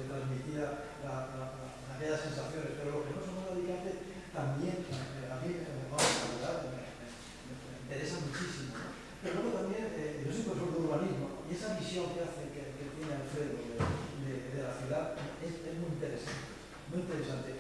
transmitía aquellas sensaciones, pero lo que no somos de Alicante también a mí me interesa muchísimo, ¿no? Pero luego también, yo soy profesor de urbanismo y esa visión que tiene Alfredo de la ciudad es muy interesante, muy interesante.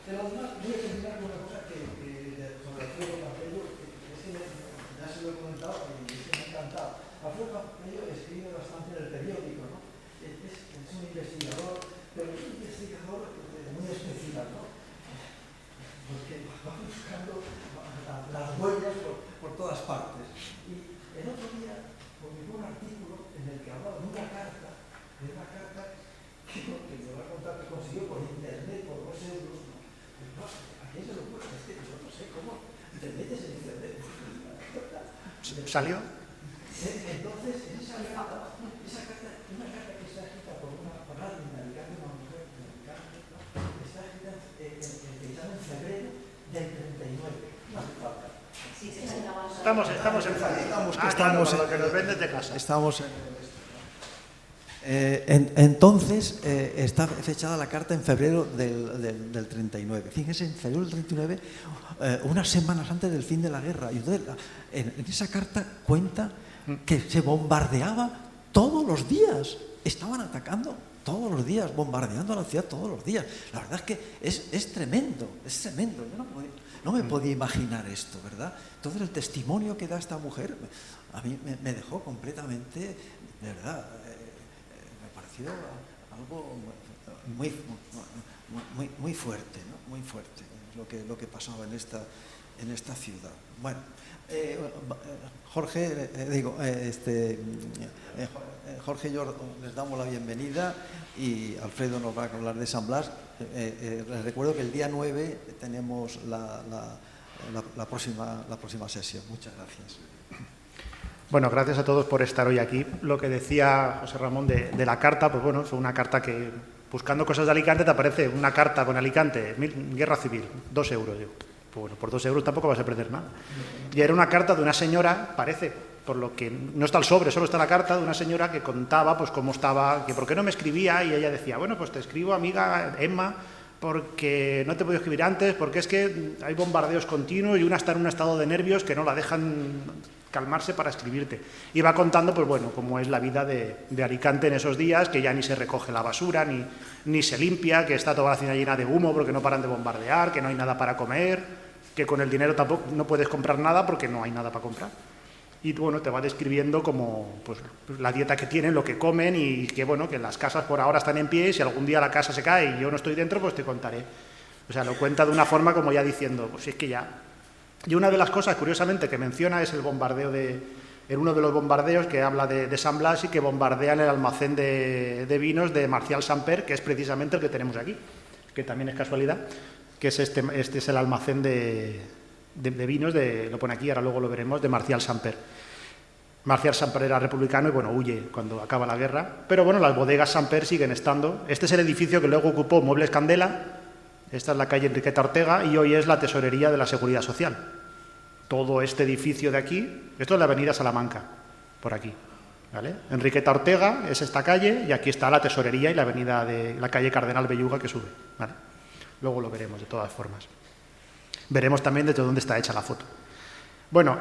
Pero además voy a terminar con una cosa sobre Alfredo Campello, que es que ya se lo he comentado y es que me ha encantado. Alfredo Campello escribe bastante en el periódico, ¿no? Es un investigador, pero es un investigador muy especial, ¿no? Porque va buscando las huellas por todas partes. Y el otro día publicó un artículo en el que hablaba de una carta que me va a contar que consiguió por internet por 2 euros. No, ¿a quién se lo ocurre? Es que yo no sé cómo te metes en internet. ¿Salió? Entonces, esa carta, una carta que está escrita por alguien de Alicante, una mujer de Alicante, ¿no? Está escrita en febrero del 39. No hace falta. Estamos en estamos en lo que nos vendes de casa. Estamos entonces está fechada la carta en febrero del 39. Fíjense, en febrero del 39, unas semanas antes del fin de la guerra. Y entonces, en esa carta cuenta que se bombardeaba todos los días. Estaban atacando todos los días, bombardeando la ciudad todos los días. La verdad es que es tremendo, es tremendo. Yo no me podía imaginar esto, ¿verdad? Entonces el testimonio que da esta mujer a mí me dejó completamente, de verdad, me pareció algo muy fuerte, ¿no? Muy fuerte lo que pasaba en esta ciudad. Bueno, Jorge y yo les damos la bienvenida y Alfredo nos va a hablar de San Blas. Les recuerdo que el día 9 tenemos la próxima sesión. Muchas gracias. Bueno, gracias a todos por estar hoy aquí. Lo que decía José Ramón de la carta, pues bueno, fue una carta que, buscando cosas de Alicante, te aparece una carta con Alicante, guerra civil, 2 euros. Digo, pues bueno, por 2 euros tampoco vas a perder nada. Y era una carta de una señora, parece, por lo que no está el sobre, solo está la carta de una señora que contaba pues cómo estaba, que por qué no me escribía, y ella decía, bueno, pues te escribo, amiga Emma, porque no te he podido escribir antes, porque es que hay bombardeos continuos y una está en un estado de nervios que no la dejan calmarse para escribirte. Y va contando, pues bueno, cómo es la vida de Alicante en esos días, que ya ni se recoge la basura, ni se limpia, que está toda la ciudad llena de humo porque no paran de bombardear, que no hay nada para comer, que con el dinero tampoco no puedes comprar nada porque no hay nada para comprar. Y bueno, te va describiendo como pues, la dieta que tienen, lo que comen y que bueno, que las casas por ahora están en pie y si algún día la casa se cae y yo no estoy dentro, pues te contaré. O sea, lo cuenta de una forma como ya diciendo, pues es que ya... Y una de las cosas, curiosamente, que menciona es el bombardeo en uno de los bombardeos que habla de San Blas y que bombardean el almacén de vinos de Marcial Samper, que es precisamente el que tenemos aquí, que también es casualidad, que es este es el almacén de vinos, lo pone aquí, ahora luego lo veremos, de Marcial Samper. Marcial Samper era republicano y bueno, huye cuando acaba la guerra, pero bueno, las bodegas Samper siguen estando. Este es el edificio que luego ocupó Muebles Candela, esta es la calle Enriqueta Ortega y hoy es la tesorería de la Seguridad Social. Todo este edificio de aquí, esto es la avenida Salamanca, por aquí, ¿vale? Enriqueta Ortega es esta calle y aquí está la tesorería y la avenida de la calle Cardenal Belluga que sube, ¿vale? Luego lo veremos de todas formas. Veremos también desde dónde está hecha la foto. Bueno,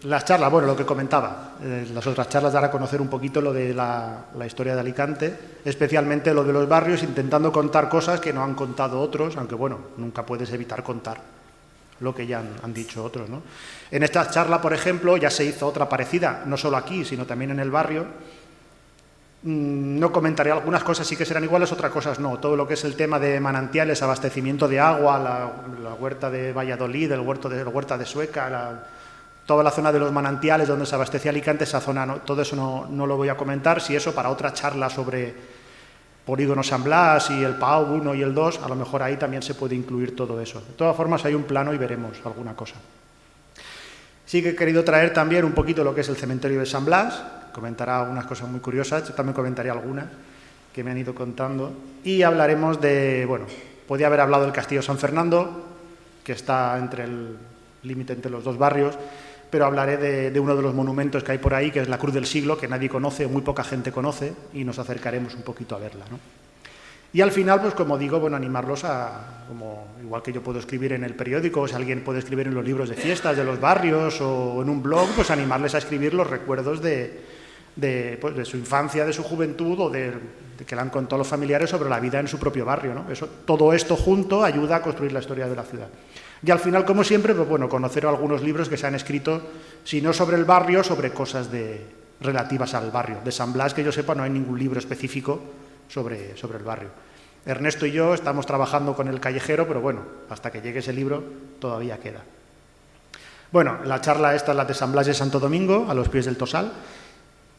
las charlas, bueno, lo que comentaba, las otras charlas dará a conocer un poquito lo de la historia de Alicante, especialmente lo de los barrios, intentando contar cosas que no han contado otros, aunque bueno, nunca puedes evitar contar lo que ya han dicho otros, ¿no? En esta charla, por ejemplo, ya se hizo otra parecida, no solo aquí, sino también en el barrio. No comentaré algunas cosas, sí que serán iguales, otras cosas no. Todo lo que es el tema de manantiales, abastecimiento de agua, la huerta de Valladolid, la huerta de Sueca, toda la zona de los manantiales donde se abastece Alicante, esa zona, no, todo eso no lo voy a comentar. Si eso para otra charla sobre Polígono San Blas y el PAO 1 y el 2, a lo mejor ahí también se puede incluir todo eso. De todas formas hay un plano y veremos alguna cosa. Sí que he querido traer también un poquito lo que es el cementerio de San Blas, comentará algunas cosas muy curiosas, yo también comentaré algunas que me han ido contando, y hablaremos de, bueno, podía haber hablado del Castillo San Fernando, que está entre el límite entre los dos barrios, pero hablaré de uno de los monumentos que hay por ahí, que es la Cruz del Siglo, que nadie conoce, muy poca gente conoce, y nos acercaremos un poquito a verla, ¿no? Y al final, pues como digo, bueno, animarlos a, igual que yo puedo escribir en el periódico, o si alguien puede escribir en los libros de fiestas de los barrios o en un blog, pues animarles a escribir los recuerdos de su infancia, de su juventud o de que le han contado los familiares sobre la vida en su propio barrio, ¿no? Todo esto junto ayuda a construir la historia de la ciudad. Y al final, como siempre, pues bueno, conocer algunos libros que se han escrito, si no sobre el barrio, sobre cosas relativas al barrio. De San Blas, que yo sepa, no hay ningún libro específico sobre el barrio. Ernesto y yo estamos trabajando con El Callejero, pero bueno, hasta que llegue ese libro todavía queda. Bueno, la charla esta es la de San Blas de Santo Domingo, a los pies del Tosal,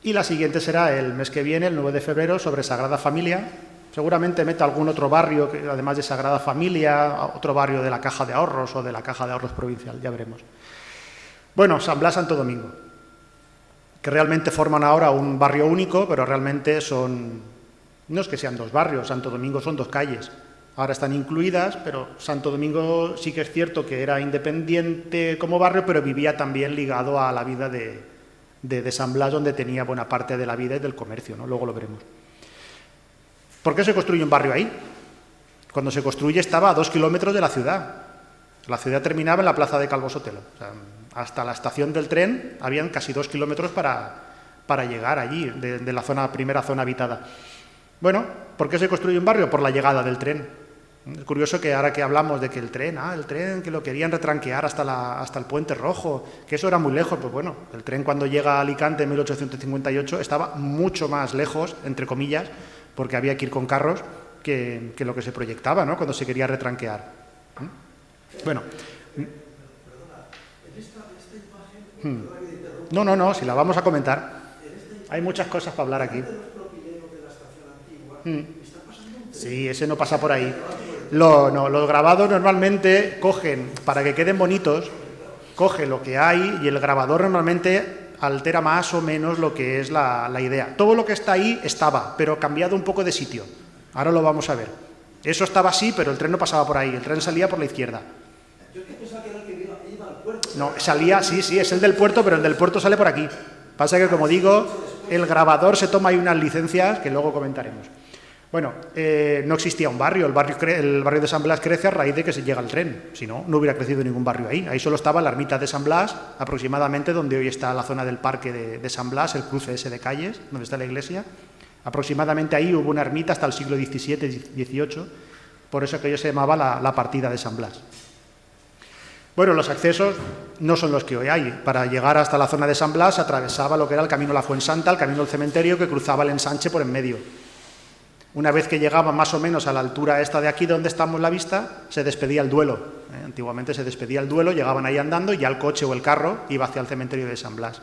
y la siguiente será el mes que viene, el 9 de febrero, sobre Sagrada Familia. Seguramente meta algún otro barrio, además de Sagrada Familia, otro barrio de la Caja de Ahorros o de la Caja de Ahorros Provincial, ya veremos. Bueno, San Blas, Santo Domingo, que realmente forman ahora un barrio único, pero realmente no es que sean dos barrios, Santo Domingo son dos calles. Ahora están incluidas, pero Santo Domingo sí que es cierto que era independiente como barrio, pero vivía también ligado a la vida de San Blas, donde tenía buena parte de la vida y del comercio, ¿no? Luego lo veremos. ¿Por qué se construye un barrio ahí? Cuando se construye estaba a 2 kilómetros de la ciudad. La ciudad terminaba en la plaza de Calvo Sotelo. O sea, hasta la estación del tren habían casi 2 kilómetros para llegar allí, de la primera zona habitada. Bueno, ¿por qué se construye un barrio? Por la llegada del tren. Es curioso que ahora que hablamos de que el tren que lo querían retranquear hasta el Puente Rojo, que eso era muy lejos, pues bueno, el tren cuando llega a Alicante en 1858 estaba mucho más lejos, entre comillas, porque había que ir con carros que lo que se proyectaba, ¿no?, cuando se quería retranquear. Bueno. Perdona, en esta imagen... No, si la vamos a comentar. Hay muchas cosas para hablar aquí. Sí, ese no pasa por ahí. Los grabados normalmente cogen, para que queden bonitos, coge lo que hay y el grabador normalmente altera más o menos lo que es la idea. Todo lo que está ahí estaba, pero cambiado un poco de sitio. Ahora lo vamos a ver. Eso estaba así, pero el tren no pasaba por ahí, el tren salía por la izquierda. Yo pensaba que era el que iba al puerto. No, salía, sí, es el del puerto, pero el del puerto sale por aquí. Pasa que, como digo, el grabador se toma ahí unas licencias que luego comentaremos. Bueno, no existía un barrio. El barrio de San Blas crece a raíz de que se llega el tren. Si no, no hubiera crecido ningún barrio ahí. Ahí solo estaba la ermita de San Blas, aproximadamente donde hoy está la zona del parque de San Blas, el cruce ese de calles, donde está la iglesia. Aproximadamente ahí hubo una ermita hasta el siglo XVII-XVIII, por eso aquello se llamaba la partida de San Blas. Bueno, los accesos no son los que hoy hay. Para llegar hasta la zona de San Blas se atravesaba lo que era el camino La Fuensanta, el camino del cementerio, que cruzaba el ensanche por en medio. Una vez que llegaba más o menos a la altura esta de aquí donde estamos la vista, se despedía el Duelo. Antiguamente se despedía el Duelo, llegaban ahí andando y ya el coche o el carro iba hacia el cementerio de San Blas.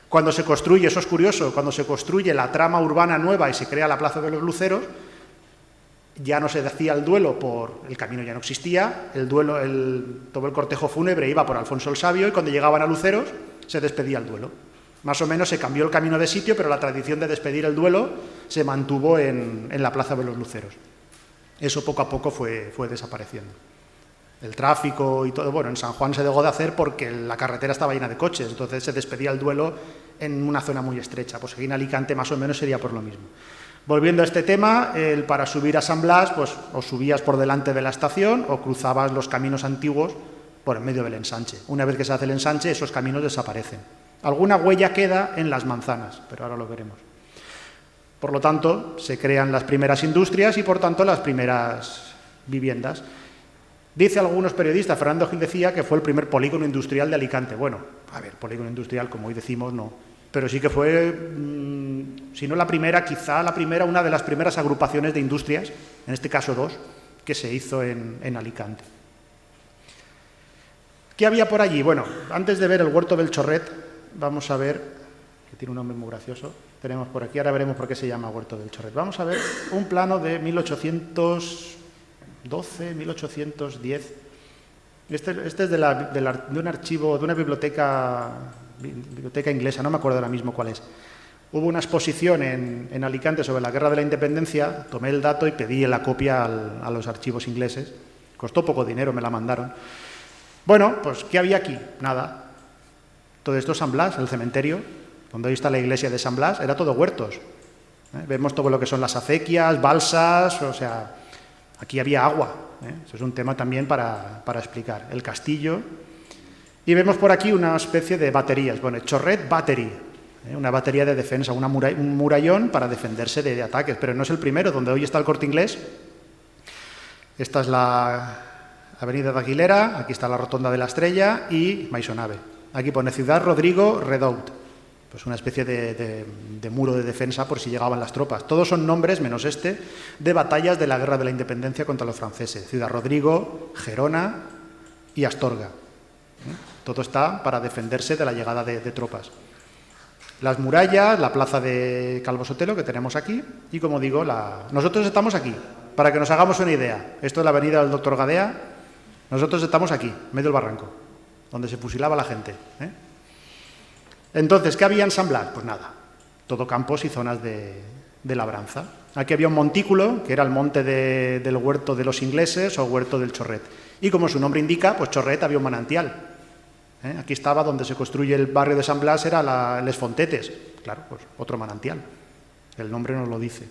Cuando se construye, eso es curioso, cuando se construye la trama urbana nueva y se crea la Plaza de los Luceros, ya no se hacía el Duelo el camino ya no existía, todo el cortejo fúnebre iba por Alfonso el Sabio y cuando llegaban a Luceros se despedía el Duelo. Más o menos se cambió el camino de sitio, pero la tradición de despedir el Duelo se mantuvo en la Plaza de los Luceros. Eso poco a poco fue desapareciendo. El tráfico y todo, bueno, en San Juan se dejó de hacer porque la carretera estaba llena de coches, entonces se despedía el Duelo en una zona muy estrecha. Pues aquí en Alicante más o menos sería por lo mismo. Volviendo a este tema, para subir a San Blas, pues o subías por delante de la estación o cruzabas los caminos antiguos por en medio del ensanche. Una vez que se hace el ensanche, esos caminos desaparecen. Alguna huella queda en las manzanas, pero ahora lo veremos. Por lo tanto, se crean las primeras industrias y, por tanto, las primeras viviendas. Dice algunos periodistas, Fernando Gil decía que fue el primer polígono industrial de Alicante. Bueno, a ver, polígono industrial, como hoy decimos, no. Pero sí que fue, si no la primera, quizá la primera, una de las primeras agrupaciones de industrias, en este caso 2, que se hizo en Alicante. ¿Qué había por allí? Bueno, antes de ver el huerto del Chorret, vamos a ver, que tiene un nombre muy gracioso, tenemos por aquí, ahora veremos por qué se llama Huerto del Chorret. Vamos a ver un plano de 1812, 1810. Este es de un archivo, de una biblioteca inglesa, no me acuerdo ahora mismo cuál es. Hubo una exposición en Alicante sobre la Guerra de la Independencia, tomé el dato y pedí la copia a los archivos ingleses. Costó poco dinero, me la mandaron. Bueno, pues ¿qué había aquí? Nada. Todo esto es San Blas, el cementerio, donde hoy está la iglesia de San Blas, era todo huertos. Vemos todo lo que son las acequias, balsas, o sea, aquí había agua. Eso es un tema también para explicar. El castillo. Y vemos por aquí una especie de baterías. Bueno, Chorret Battery, una batería de defensa, un murallón para defenderse de ataques. Pero no es el primero, donde hoy está el Corte Inglés. Esta es la avenida de Aguilera, aquí está la Rotonda de la Estrella y Maisonave. Aquí pone Ciudad Rodrigo Redoubt. Pues una especie de muro de defensa por si llegaban las tropas. Todos son nombres, menos este, de batallas de la Guerra de la Independencia contra los franceses. Ciudad Rodrigo, Gerona y Astorga. Todo está para defenderse de la llegada de tropas. Las murallas, la plaza de Calvo Sotelo que tenemos aquí y, como digo, nosotros estamos aquí, para que nos hagamos una idea. Esto es la avenida del Doctor Gadea. Nosotros estamos aquí, en medio del barranco, donde se fusilaba la gente. Entonces, ¿qué había en San Blas? Pues nada, todo campos y zonas de labranza. Aquí había un montículo, que era el monte del huerto de los ingleses o huerto del Chorret. Y como su nombre indica, pues Chorret había un manantial. Aquí estaba donde se construye el barrio de San Blas, era Les Fontetes. Claro, pues otro manantial. El nombre nos lo dice.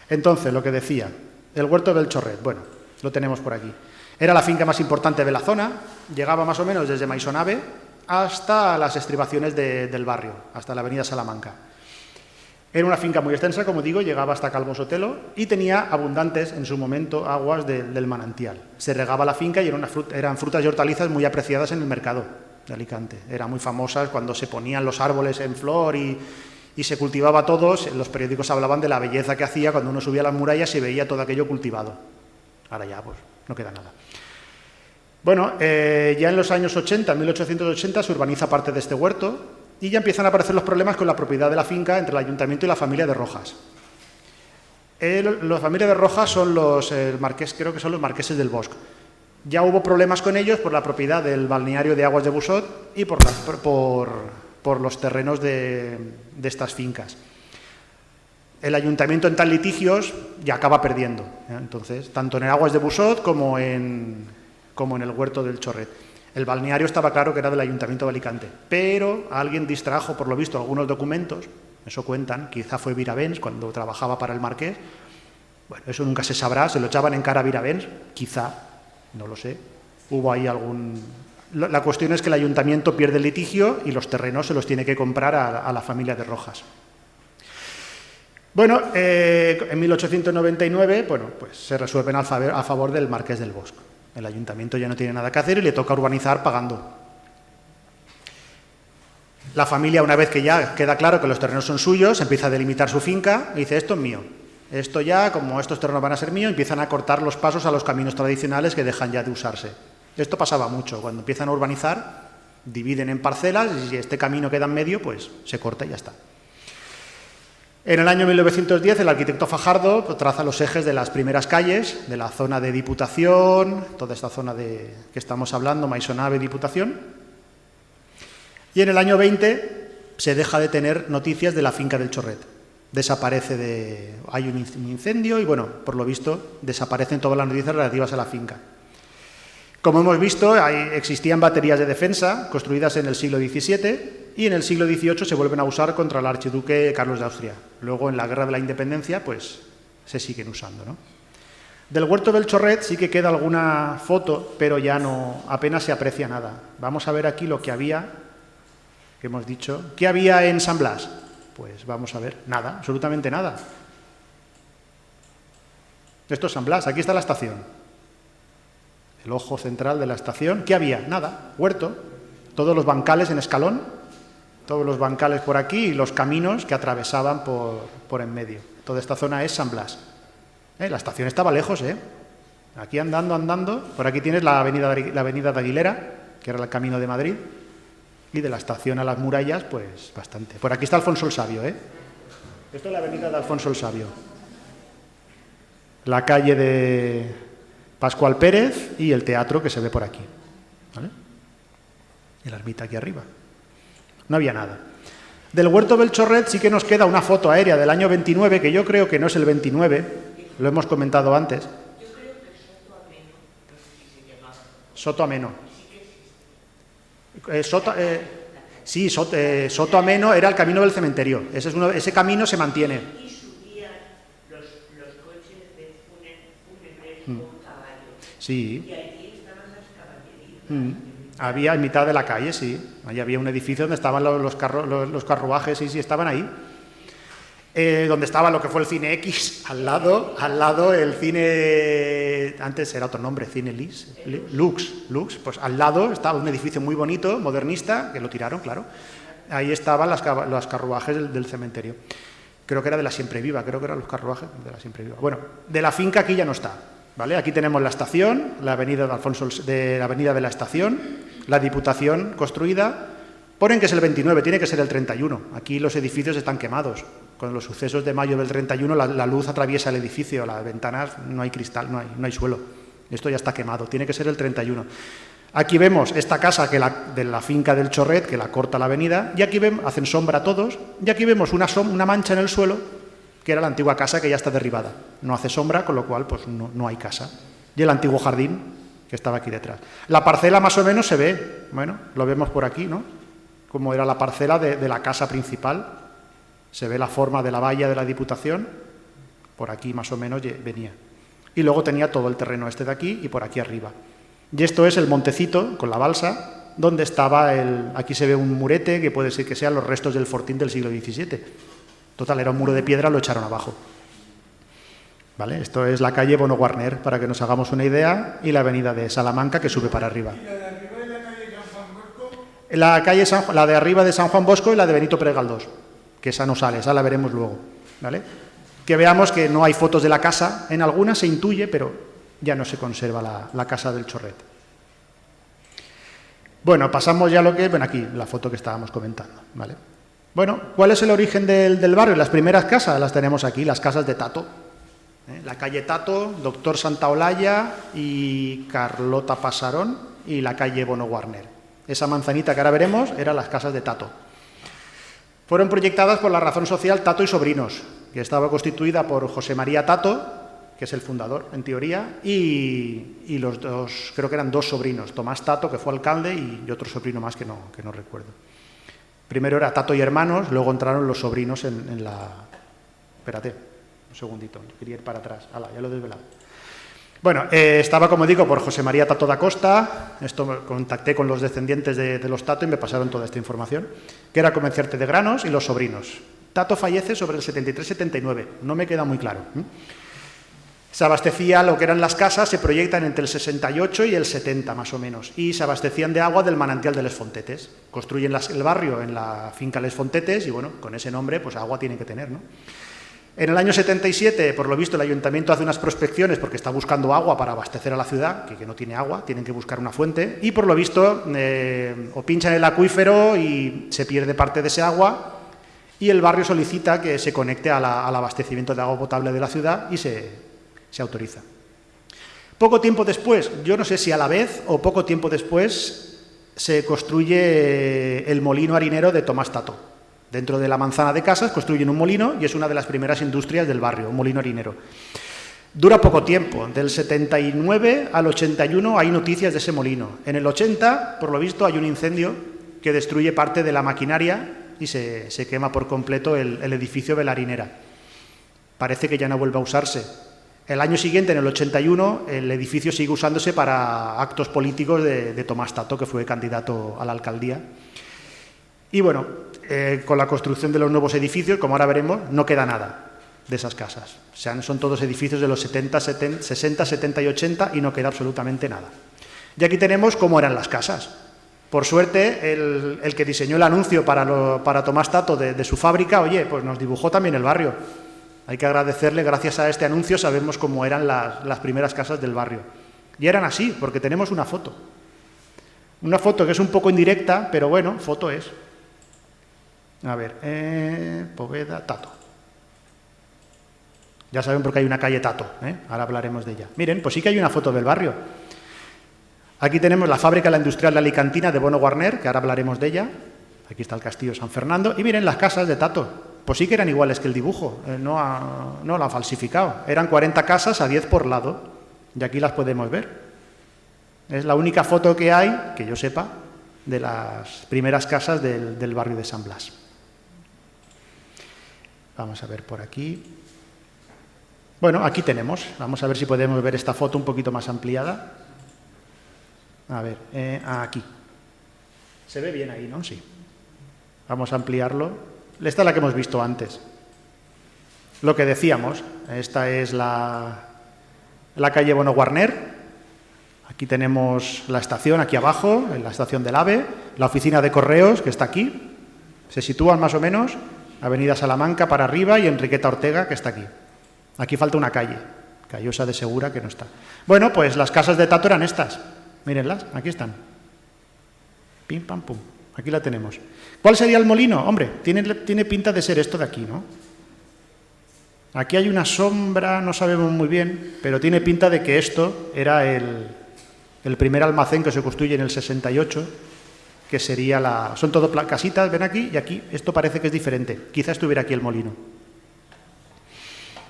Entonces, lo que decía, el huerto del Chorret, bueno, lo tenemos por aquí. Era la finca más importante de la zona, llegaba más o menos desde Maisonave hasta las estribaciones del barrio, hasta la avenida Salamanca. Era una finca muy extensa, como digo, llegaba hasta Calvo Sotelo y tenía abundantes, en su momento, aguas del manantial. Se regaba la finca y eran frutas y hortalizas muy apreciadas en el mercado de Alicante. Eran muy famosas cuando se ponían los árboles en flor y se cultivaba todo. Los periódicos hablaban de la belleza que hacía cuando uno subía a las murallas y veía todo aquello cultivado. Ahora ya, pues, no queda nada. Bueno, ya en los años 80, en 1880, se urbaniza parte de este huerto y ya empiezan a aparecer los problemas con la propiedad de la finca entre el ayuntamiento y la familia de Rojas. La familia de Rojas son creo que son los marqueses del Bosc. Ya hubo problemas con ellos por la propiedad del balneario de Aguas de Busot y por los terrenos de estas fincas. El ayuntamiento en tal litigios ya acaba perdiendo. Entonces, tanto en Aguas de Busot como en el huerto del Chorret. El balneario estaba claro que era del Ayuntamiento de Alicante, pero alguien distrajo, por lo visto, algunos documentos, eso cuentan, quizá fue Viravens cuando trabajaba para el Marqués. Bueno, eso nunca se sabrá, se lo echaban en cara a Viravens, quizá, no lo sé. Hubo ahí La cuestión es que el Ayuntamiento pierde el litigio y los terrenos se los tiene que comprar a la familia de Rojas. Bueno, en 1899, pues se resuelven a favor del Marqués del Bosc. El ayuntamiento ya no tiene nada que hacer y le toca urbanizar pagando. La familia, una vez que ya queda claro que los terrenos son suyos, empieza a delimitar su finca y dice, esto es mío. Esto ya, como estos terrenos van a ser míos, empiezan a cortar los pasos a los caminos tradicionales que dejan ya de usarse. Esto pasaba mucho. Cuando empiezan a urbanizar, dividen en parcelas y si este camino queda en medio, pues se corta y ya está. En el año 1910, el arquitecto Fajardo traza los ejes de las primeras calles, de la zona de Diputación, toda esta zona que estamos hablando, Maisonave, Diputación. Y en el año 20 se deja de tener noticias de la finca del Chorret. Hay un incendio y, bueno, por lo visto, desaparecen todas las noticias relativas a la finca. Como hemos visto, existían baterías de defensa construidas en el siglo XVII y en el siglo XVIII se vuelven a usar contra el archiduque Carlos de Austria. Luego, en la Guerra de la Independencia, pues se siguen usando, ¿no? Del huerto del Chorret sí que queda alguna foto, pero ya no, apenas se aprecia nada. Vamos a ver aquí lo que había, que hemos dicho. ¿Qué había en San Blas? Pues vamos a ver, nada, absolutamente nada. Esto es San Blas, aquí está la estación. El ojo central de la estación. ¿Qué había? Nada, huerto. Todos los bancales en escalón, todos los bancales por aquí y los caminos que atravesaban por en medio. Toda esta zona es San Blas. La estación estaba lejos, Aquí andando, por aquí tienes la avenida de Aguilera, que era el camino de Madrid, y de la estación a las murallas, pues bastante. Por aquí está Alfonso el Sabio, Esto es la avenida de Alfonso el Sabio. La calle de Pascual Pérez y el teatro que se ve por aquí, ¿vale? Y la ermita aquí arriba. No había nada. Del huerto del Chorret sí que nos queda una foto aérea del año 29, que yo creo que no es el 29, lo hemos comentado antes. Yo creo que Soto Ameno, no sé si se llamaba. Soto Ameno. Soto Ameno era el camino del cementerio. Ese camino se mantiene. Y subían los coches de fúnebres con caballos. Sí. Y allí estaban las caballerías. Había en mitad de la calle, sí. Allí había un edificio donde estaban los carruajes, sí, estaban ahí. Donde estaba lo que fue el Cine X, al lado el cine, antes era otro nombre, Cine Lux, pues al lado estaba un edificio muy bonito, modernista, que lo tiraron, claro. Ahí estaban los carruajes del cementerio. Creo que era de la Siempre Viva, creo que eran los carruajes de la Siempre Viva. Bueno, de la finca aquí ya no está, ¿vale? Aquí tenemos la estación, la avenida de la Estación, la Diputación construida. Ponen que es el 29, tiene que ser el 31. Aquí los edificios están quemados. Con los sucesos de mayo del 31 la luz atraviesa el edificio, las ventanas no hay cristal, no hay suelo. Esto ya está quemado, tiene que ser el 31. Aquí vemos esta casa de la finca del Chorret, que la corta la avenida, y aquí hacen sombra todos, y aquí vemos una mancha en el suelo, que era la antigua casa que ya está derribada. No hace sombra, con lo cual pues no hay casa. Y el antiguo jardín, que estaba aquí detrás. La parcela más o menos se ve, bueno, lo vemos por aquí, ¿no? Como era la parcela de la casa principal. Se ve la forma de la valla de la Diputación, por aquí más o menos venía. Y luego tenía todo el terreno este de aquí y por aquí arriba. Y esto es el montecito con la balsa, donde estaba aquí se ve un murete que puede ser que sean los restos del fortín del siglo XVII. Total, era un muro de piedra, lo echaron abajo. ¿Vale? Esto es la calle Bono Guarner, para que nos hagamos una idea, y la avenida de Salamanca, que sube para arriba. ¿Y la de arriba es la calle San Juan Bosco? La de arriba de San Juan Bosco y la de Benito Pérez Galdós, que esa no sale, esa la veremos luego, ¿vale? Que veamos que no hay fotos de la casa, en algunas se intuye, pero ya no se conserva la casa del Chorret. Bueno, pasamos ya a lo que... Bueno, aquí la foto que estábamos comentando, ¿vale? Bueno, ¿cuál es el origen del barrio? Las primeras casas las tenemos aquí, las casas de Tato. La calle Tato, Doctor Santaolalla y Carlota Pasarón, y la calle Bono Guarner. Esa manzanita que ahora veremos eran las casas de Tato. Fueron proyectadas por la Razón Social Tato y Sobrinos, que estaba constituida por José María Tato, que es el fundador, en teoría, y los dos, creo que eran dos sobrinos, Tomás Tato, que fue alcalde, y otro sobrino más que no recuerdo. Primero era Tato y hermanos, luego entraron los sobrinos en la... Espérate, un segundito, quería ir para atrás. ¡Hala, ya lo he desvelado! Bueno, estaba, como digo, por José María Tato da Costa. Esto contacté con los descendientes de los Tato y me pasaron toda esta información, que era comerciante de granos y los sobrinos. Tato fallece sobre el 73-79, no me queda muy claro. Se abastecía lo que eran las casas, se proyectan entre el 68 y el 70 más o menos, y se abastecían de agua del manantial de Les Fontetes. Construyen el barrio en la finca Les Fontetes y bueno, con ese nombre pues agua tienen que tener, ¿no? En el año 77, por lo visto, el ayuntamiento hace unas prospecciones porque está buscando agua para abastecer a la ciudad, que no tiene agua, tienen que buscar una fuente, y por lo visto o pinchan el acuífero y se pierde parte de ese agua, y el barrio solicita que se conecte al abastecimiento de agua potable de la ciudad y se autoriza. Poco tiempo después, yo no sé si a la vez o poco tiempo después, se construye el molino harinero de Tomás Tato. Dentro de la manzana de casas construyen un molino y es una de las primeras industrias del barrio, un molino harinero. Dura poco tiempo, del 79 al 81 hay noticias de ese molino. En el 80, por lo visto, hay un incendio que destruye parte de la maquinaria y se quema por completo el edificio de la harinera. Parece que ya no vuelve a usarse. El año siguiente, en el 81, el edificio sigue usándose para actos políticos de Tomás Tato, que fue candidato a la alcaldía. Y bueno, con la construcción de los nuevos edificios, como ahora veremos, no queda nada de esas casas. O sea, son todos edificios de los 60, 70 y 80 y no queda absolutamente nada. Y aquí tenemos cómo eran las casas. Por suerte, el que diseñó el anuncio para Tomás Tato de su fábrica, oye, pues nos dibujó también el barrio. Hay que agradecerle, gracias a este anuncio sabemos cómo eran las primeras casas del barrio. Y eran así, porque tenemos una foto. Una foto que es un poco indirecta, pero bueno, foto es. A ver, Poveda, Tato. Ya saben por qué hay una calle Tato, ahora hablaremos de ella. Miren, pues sí que hay una foto del barrio. Aquí tenemos la fábrica la industrial de Alicantina de Bono Guarner, que ahora hablaremos de ella. Aquí está el castillo de San Fernando. Y miren las casas de Tato. Pues sí que eran iguales que el dibujo, no lo han falsificado. Eran 40 casas a 10 por lado. Y aquí las podemos ver. Es la única foto que hay, que yo sepa, de las primeras casas del barrio de San Blas. Vamos a ver por aquí. Bueno, aquí tenemos. Vamos a ver si podemos ver esta foto un poquito más ampliada. A ver, aquí. Se ve bien ahí, ¿no? Sí. Vamos a ampliarlo. Esta es la que hemos visto antes. Lo que decíamos, esta es la calle Bono Guarner. Aquí tenemos la estación, aquí abajo, en la estación del AVE, la oficina de correos, que está aquí. Se sitúan más o menos Avenida Salamanca para arriba y Enriqueta Ortega, que está aquí. Aquí falta una calle, Callosa de Segura, que no está. Bueno, pues las casas de Tato eran estas. Mírenlas, aquí están. Pim, pam, pum. Aquí la tenemos. ¿Cuál sería el molino? Hombre, tiene pinta de ser esto de aquí, ¿no? Aquí hay una sombra, no sabemos muy bien, pero tiene pinta de que esto era el primer almacén que se construye en el 68, que sería son todo casitas, ven aquí, y aquí esto parece que es diferente. Quizá estuviera aquí el molino.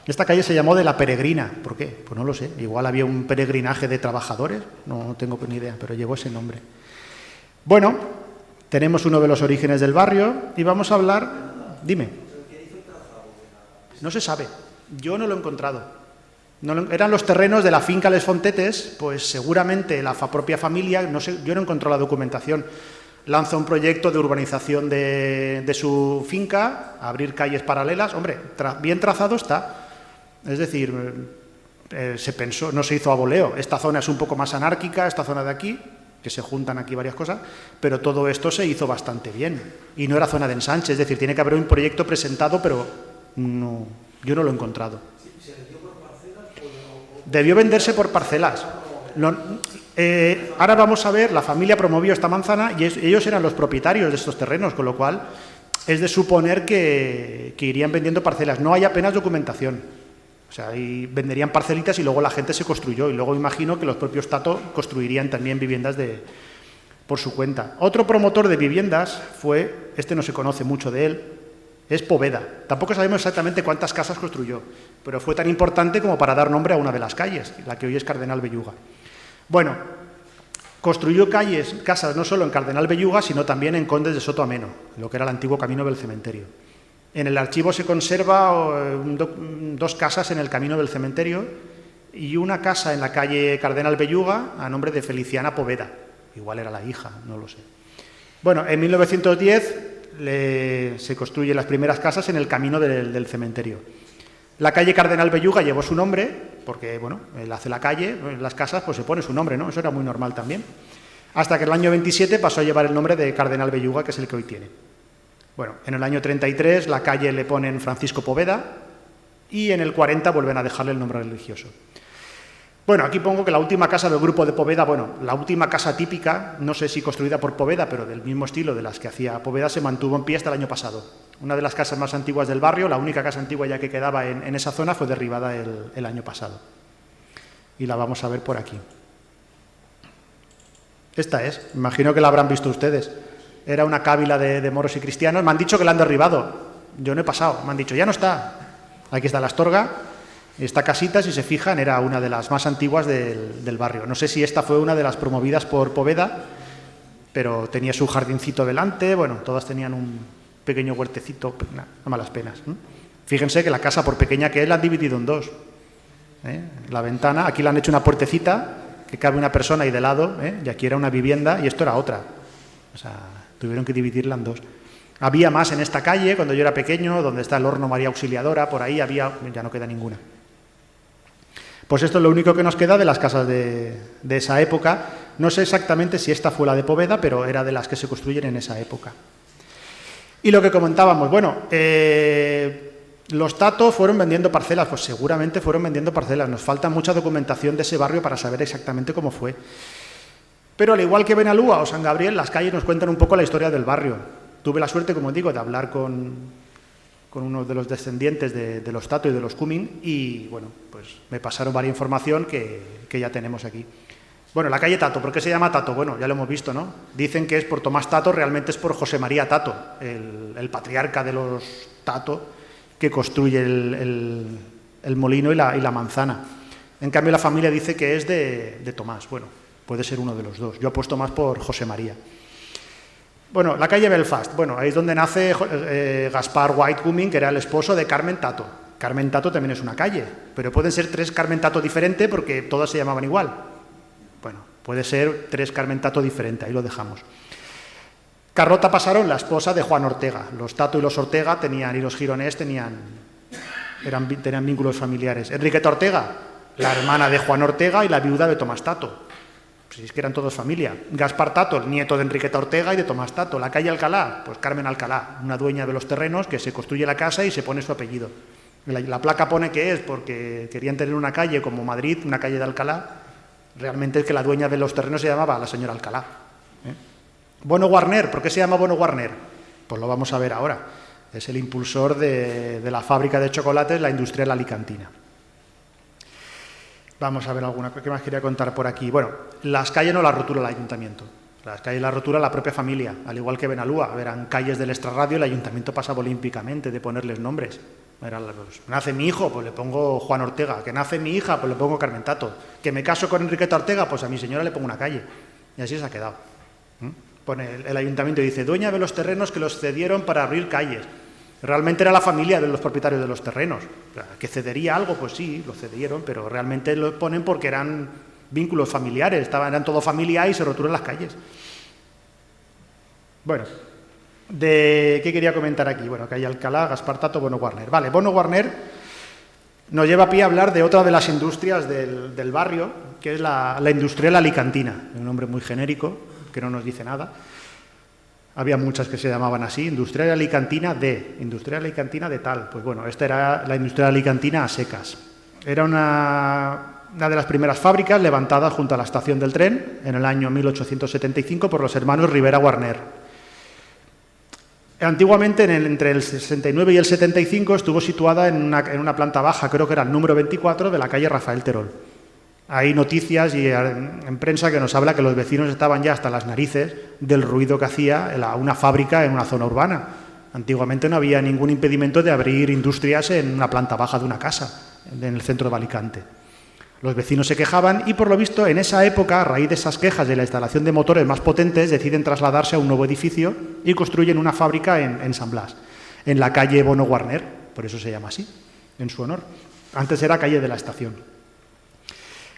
Esta calle se llamó de la Peregrina. ¿Por qué? Pues no lo sé. Igual había un peregrinaje de trabajadores, no tengo ni idea, pero llevó ese nombre. Bueno, tenemos uno de los orígenes del barrio y vamos a hablar... Dime. No se sabe. Yo no lo he encontrado. Eran los terrenos de la finca Les Fontetes, pues seguramente la propia familia, no sé, yo no encontré la documentación, lanza un proyecto de urbanización de su finca, abrir calles paralelas. Hombre, bien trazado está. Es decir, se pensó, no se hizo a voleo. Esta zona es un poco más anárquica, esta zona de aquí, que se juntan aquí varias cosas, pero todo esto se hizo bastante bien. Y no era zona de ensanche, es decir, tiene que haber un proyecto presentado, pero no, yo no lo he encontrado. Debió venderse por parcelas. Ahora vamos a ver, la familia promovió esta manzana y ellos eran los propietarios de estos terrenos, con lo cual es de suponer que irían vendiendo parcelas. No hay apenas documentación. O sea, venderían parcelitas y luego la gente se construyó. Y luego imagino que los propios Tato construirían también viviendas por su cuenta. Otro promotor de viviendas fue, este no se conoce mucho de él, es Poveda. Tampoco sabemos exactamente cuántas casas construyó, pero fue tan importante como para dar nombre a una de las calles, la que hoy es Cardenal Belluga. Bueno, construyó casas no solo en Cardenal Belluga, sino también en Condes de Soto Ameno, lo que era el antiguo camino del cementerio. En el archivo se conserva 2 casas en el camino del cementerio y una casa en la calle Cardenal Belluga a nombre de Feliciana Poveda. Igual era la hija, no lo sé. Bueno, en 1910 se construyen las primeras casas en el camino del cementerio. La calle Cardenal Belluga llevó su nombre, porque, bueno, él hace la calle, las casas, pues se pone su nombre, ¿no? Eso era muy normal también. Hasta que en el año 27 pasó a llevar el nombre de Cardenal Belluga, que es el que hoy tiene. Bueno, en el año 33 la calle le ponen Francisco Poveda y en el 40 vuelven a dejarle el nombre religioso. Bueno, aquí pongo que la última casa del grupo de Poveda, bueno, la última casa típica, no sé si construida por Poveda, pero del mismo estilo de las que hacía Poveda, se mantuvo en pie hasta el año pasado. Una de las casas más antiguas del barrio, la única casa antigua ya que quedaba en esa zona, fue derribada el año pasado. Y la vamos a ver por aquí. Esta es, imagino que la habrán visto ustedes. Era una cávila de moros y cristianos. Me han dicho que la han derribado. Yo no he pasado. Me han dicho, ya no está. Aquí está la Astorga. Esta casita, si se fijan, era una de las más antiguas del barrio. No sé si esta fue una de las promovidas por Poveda, pero tenía su jardincito delante. Bueno, todas tenían un pequeño huertecito. No malas penas. Fíjense que la casa, por pequeña que es, la han dividido en 2. La ventana, aquí le han hecho una puertecita que cabe una persona ahí de lado, y aquí era una vivienda y esto era otra. O sea, tuvieron que dividirla en 2. Había más en esta calle, cuando yo era pequeño, donde está el horno María Auxiliadora, por ahí había, ya no queda ninguna. Pues esto es lo único que nos queda de las casas de esa época. No sé exactamente si esta fue la de Poveda, pero era de las que se construyen en esa época. Y lo que comentábamos, bueno, los Tato fueron vendiendo parcelas, pues seguramente fueron vendiendo parcelas. Nos falta mucha documentación de ese barrio para saber exactamente cómo fue. Pero al igual que Benalúa o San Gabriel, las calles nos cuentan un poco la historia del barrio. Tuve la suerte, como digo, de hablar con uno de los descendientes de los Tato y de los Cumming y, bueno, pues me pasaron varias información que ya tenemos aquí. Bueno, la calle Tato, ¿por qué se llama Tato? Bueno, ya lo hemos visto, ¿no? Dicen que es por Tomás Tato, realmente es por José María Tato, el patriarca de los Tato, que construye el molino y la manzana. En cambio, la familia dice que es de Tomás. Bueno, puede ser uno de los dos. Yo apuesto más por José María. Bueno, la calle Belfast. Bueno, ahí es donde nace Gaspar White Cumming, que era el esposo de Carmen Tato. Carmen Tato también es una calle, pero pueden ser 3 Carmen Tato diferentes porque todas se llamaban igual. Bueno, puede ser 3 Carmen Tato diferentes, ahí lo dejamos. Carlota Pasarón, la esposa de Juan Ortega. Los Tato y los Ortega y los Gironés tenían vínculos familiares. Enriqueta Ortega, la hermana de Juan Ortega y la viuda de Tomás Tato. Pues es que eran todos familia. Gaspar Tato, el nieto de Enriqueta Ortega y de Tomás Tato. La calle Alcalá, pues Carmen Alcalá, una dueña de los terrenos que se construye la casa y se pone su apellido. La placa pone que es porque querían tener una calle como Madrid, una calle de Alcalá. Realmente es que la dueña de los terrenos se llamaba la señora Alcalá. Bono Guarner, ¿por qué se llama Bono Guarner? Pues lo vamos a ver ahora. Es el impulsor de la fábrica de chocolates, la Industrial Alicantina. Vamos a ver alguna cosa que más quería contar por aquí. Bueno, las calles no las rotura el ayuntamiento. Las calles las rotura la propia familia, al igual que Benalúa. Eran calles del extrarradio, el ayuntamiento pasaba olímpicamente de ponerles nombres. Pues, nace mi hijo, pues le pongo Juan Ortega. Que nace mi hija, pues le pongo Carmen Tato. Que me caso con Enriqueta Ortega, pues a mi señora le pongo una calle. Y así se ha quedado. Pone el ayuntamiento dice, dueña de los terrenos que los cedieron para abrir calles. Realmente era la familia de los propietarios de los terrenos. O sea, ¿que cedería algo? Pues sí, lo cedieron, pero realmente lo ponen porque eran vínculos familiares, eran todo familia y se roturan las calles. Bueno, ¿qué quería comentar aquí? Bueno, calle Alcalá, Gaspar Tato, Bono Guarner. Vale, Bono Guarner nos lleva a pie a hablar de otra de las industrias del barrio, que es la Industrial Alicantina, un nombre muy genérico, que no nos dice nada. Había muchas que se llamaban así, Industrial Alicantina de tal. Pues bueno, esta era la Industrial Alicantina a secas. Era una de las primeras fábricas levantadas junto a la estación del tren en el año 1875 por los hermanos Rivera Guarner. Antiguamente, entre el 69 y el 75, estuvo situada en una planta baja, creo que era el número 24 de la calle Rafael Terol. Hay noticias y en prensa que nos habla que los vecinos estaban ya hasta las narices del ruido que hacía una fábrica en una zona urbana. Antiguamente no había ningún impedimento de abrir industrias en una planta baja de una casa, en el centro de Alicante. Los vecinos se quejaban y, por lo visto, en esa época, a raíz de esas quejas de la instalación de motores más potentes, deciden trasladarse a un nuevo edificio y construyen una fábrica en San Blas, en la calle Bono Guarner, por eso se llama así, en su honor. Antes era calle de la Estación.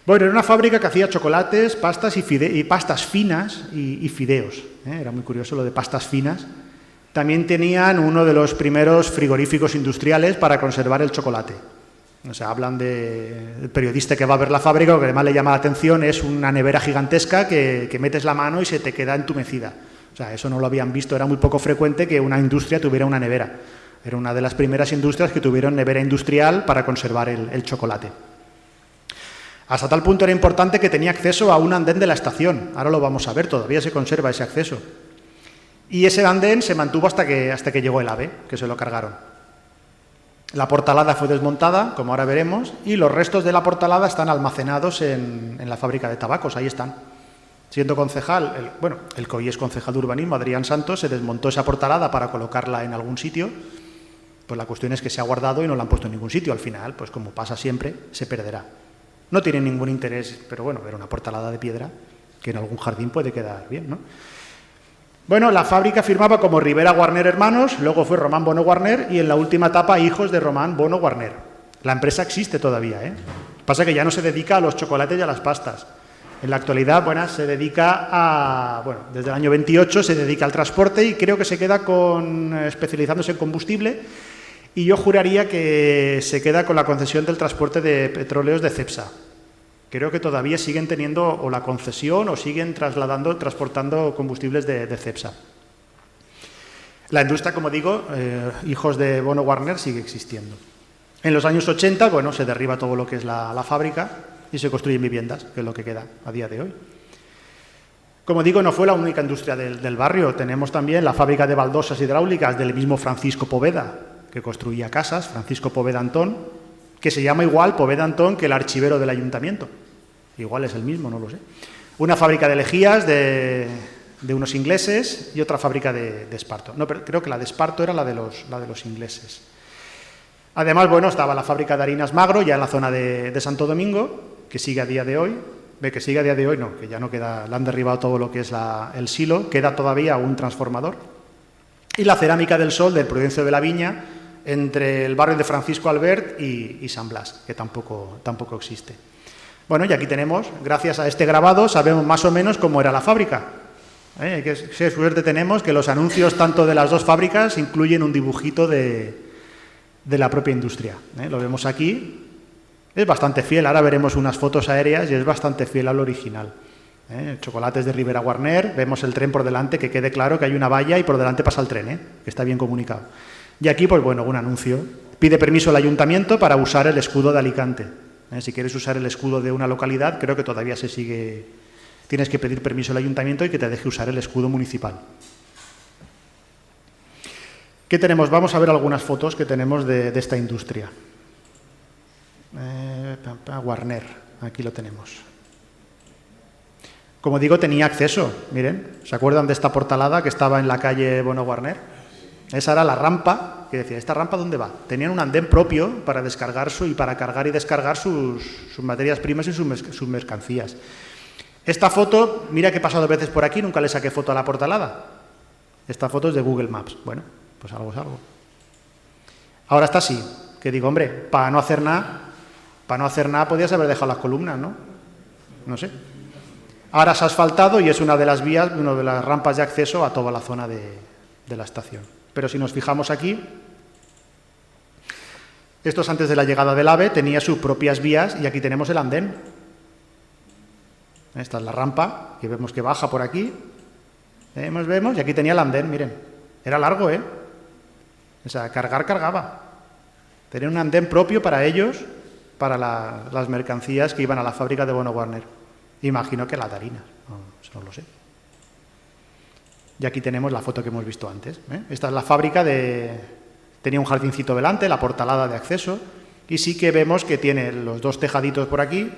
Bueno, era una fábrica que hacía chocolates, pastas y pastas finas y fideos. Era muy curioso lo de pastas finas. También tenían uno de los primeros frigoríficos industriales para conservar el chocolate. O sea, hablan del periodista que va a ver la fábrica, lo que además le llama la atención es una nevera gigantesca que metes la mano y se te queda entumecida. O sea, eso no lo habían visto, era muy poco frecuente que una industria tuviera una nevera. Era una de las primeras industrias que tuvieron nevera industrial para conservar el chocolate. Hasta tal punto era importante que tenía acceso a un andén de la estación. Ahora lo vamos a ver, todavía se conserva ese acceso. Y ese andén se mantuvo hasta que llegó el AVE, que se lo cargaron. La portalada fue desmontada, como ahora veremos, y los restos de la portalada están almacenados en la fábrica de tabacos, ahí están. Siendo concejal, el que hoy es concejal de urbanismo, Adrián Santos, se desmontó esa portalada para colocarla en algún sitio. Pues la cuestión es que se ha guardado y no la han puesto en ningún sitio. Al final, pues como pasa siempre, se perderá. No tiene ningún interés, pero bueno, era una portalada de piedra que en algún jardín puede quedar bien, ¿no? Bueno, la fábrica firmaba como Rivera Guarner Hermanos, luego fue Román Bono Guarner y en la última etapa hijos de Román Bono Guarner. La empresa existe todavía, Pasa que ya no se dedica a los chocolates y a las pastas. En la actualidad, se dedica desde el año 28 se dedica al transporte y creo que se queda especializándose en combustible y yo juraría que se queda con la concesión del transporte de petróleos de Cepsa. Creo que todavía siguen teniendo o la concesión o siguen transportando combustibles de Cepsa. La industria, como digo, hijos de Bono Guarner, sigue existiendo. En los años 80, se derriba todo lo que es la fábrica y se construyen viviendas, que es lo que queda a día de hoy. Como digo, no fue la única industria del barrio. Tenemos también la fábrica de baldosas hidráulicas del mismo Francisco Poveda, que construía casas, Francisco Poveda Antón, que se llama igual Poveda Antón que el archivero del ayuntamiento. Igual es el mismo, no lo sé. Una fábrica de lejías de unos ingleses y otra fábrica de esparto. No, pero creo que la de esparto era la de los ingleses. Además, estaba la fábrica de harinas Magro, ya en la zona de Santo Domingo, que sigue a día de hoy. Ve que sigue a día de hoy, no, que ya no queda, le han derribado todo lo que es el silo, queda todavía un transformador. Y la cerámica del Sol del Prudencio de la Viña, entre el barrio de Francisco Albert y San Blas, que tampoco existe. Bueno, y aquí tenemos, gracias a este grabado, sabemos más o menos cómo era la fábrica. Qué suerte tenemos que los anuncios tanto de las dos fábricas incluyen un dibujito de la propia industria. Lo vemos aquí, es bastante fiel, ahora veremos unas fotos aéreas y es bastante fiel al original. Chocolates de Ribera Warner, vemos el tren por delante, que quede claro que hay una valla y por delante pasa el tren, que está bien comunicado. Y aquí, pues bueno, un anuncio. Pide permiso al ayuntamiento para usar el escudo de Alicante. Si quieres usar el escudo de una localidad, creo que todavía se sigue. Tienes que pedir permiso al ayuntamiento y que te deje usar el escudo municipal. ¿Qué tenemos? Vamos a ver algunas fotos que tenemos de esta industria. Warner, aquí lo tenemos. Como digo, tenía acceso. Miren, ¿se acuerdan de esta portalada que estaba en la calle Bono Warner? Esa era la rampa, que decía, ¿esta rampa dónde va? Tenían un andén propio para descargar y para cargar y descargar sus materias primas y sus mercancías. Esta foto, mira que he pasado veces por aquí, nunca le saqué foto a la portalada. Esta foto es de Google Maps. Bueno, pues algo es algo. Ahora está así, que digo, hombre, para no hacer nada podías haber dejado las columnas, ¿no? No sé. Ahora se ha asfaltado y es una de las vías, una de las rampas de acceso a toda la zona de la estación. Pero si nos fijamos aquí, esto es antes de la llegada del AVE, tenía sus propias vías y aquí tenemos el andén. Esta es la rampa, que vemos que baja por aquí. Vemos, y aquí tenía el andén, miren. Era largo, O sea, cargaba. Tenía un andén propio para ellos, para las mercancías que iban a la fábrica de Bono Warner. Imagino que las harinas, no lo sé. Y aquí tenemos la foto que hemos visto antes. Esta es la fábrica tenía un jardincito delante, la portalada de acceso, y sí que vemos que tiene los dos tejaditos por aquí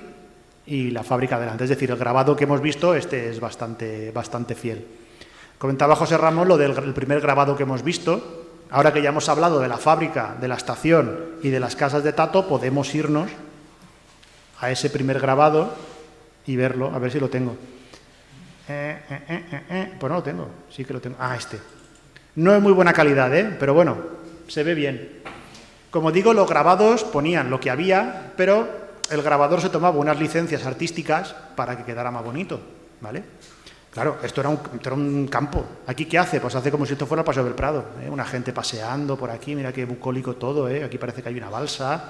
y la fábrica delante. Es decir, el grabado que hemos visto, este es bastante fiel. Comentaba José Ramón lo del primer grabado que hemos visto. Ahora que ya hemos hablado de la fábrica, de la estación y de las casas de Tato, podemos irnos a ese primer grabado y verlo, a ver si lo tengo. Pues no lo tengo, sí que lo tengo. Este. No es muy buena calidad, pero bueno, se ve bien. Como digo, los grabados ponían lo que había, pero el grabador se tomaba unas licencias artísticas para que quedara más bonito, ¿vale? Claro, esto era un campo. ¿Aquí qué hace? Pues hace como si esto fuera el Paseo del Prado, Una gente paseando por aquí, mira qué bucólico todo, Aquí parece que hay una balsa,